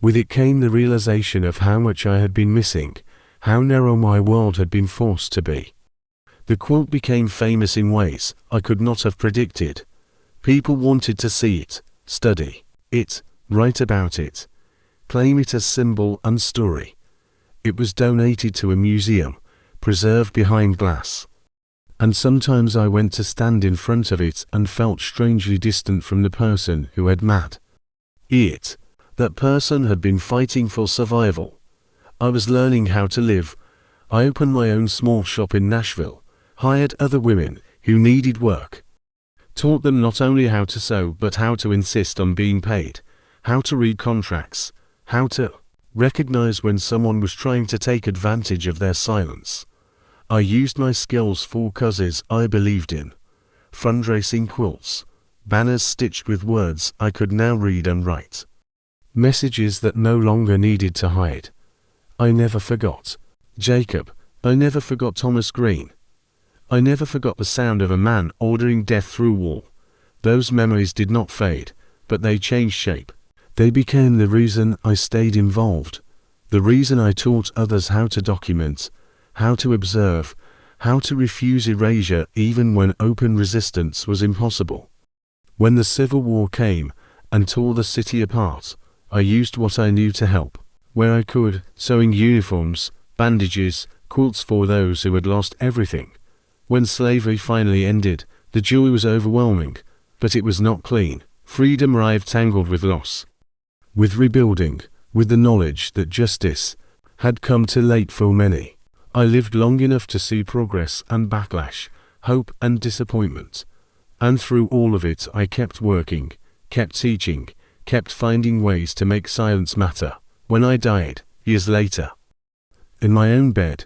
With it came the realization of how much I had been missing, how narrow my world had been forced to be. The quote became famous in ways I could not have predicted. People wanted to see it, study it, write about it, claim it as symbol and story. It was donated to a museum, preserved behind glass. And sometimes I went to stand in front of it and felt strangely distant from the person who had made it. That person had been fighting for survival. I was learning how to live. I opened my own small shop in Nashville, hired other women who needed work, taught them not only how to sew but how to insist on being paid, how to read contracts, how to recognize when someone was trying to take advantage of their silence. I used my skills for causes I believed in. Fundraising quilts, banners stitched with words I could now read and write. Messages that no longer needed to hide. I never forgot Jacob. I never forgot Thomas Green. I never forgot the sound of a man ordering death through wall. Those memories did not fade, but they changed shape. They became the reason I stayed involved, the reason I taught others how to document, how to observe, how to refuse erasure even when open resistance was impossible. When the Civil War came and tore the city apart, I used what I knew to help. Where I could, sewing uniforms, bandages, quilts for those who had lost everything. When slavery finally ended, the joy was overwhelming, but it was not clean. Freedom arrived tangled with loss, with rebuilding, with the knowledge that justice had come too late for many. I lived long enough to see progress and backlash, hope and disappointment. And through all of it I kept working, kept teaching, kept finding ways to make silence matter. When I died, years later, in my own bed,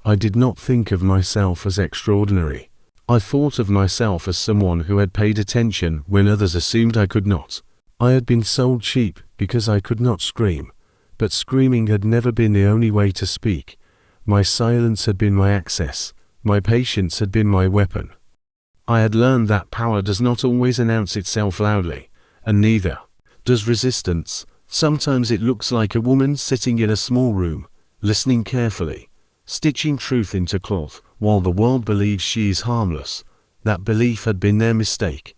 I did not think of myself as extraordinary. I thought of myself as someone who had paid attention when others assumed I could not. I had been sold cheap because I could not scream, but screaming had never been the only way to speak. My silence had been my access, my patience had been my weapon. I had learned that power does not always announce itself loudly, and neither does resistance. Sometimes it looks like a woman sitting in a small room, listening carefully, stitching truth into cloth, while the world believes she is harmless. That belief had been their mistake.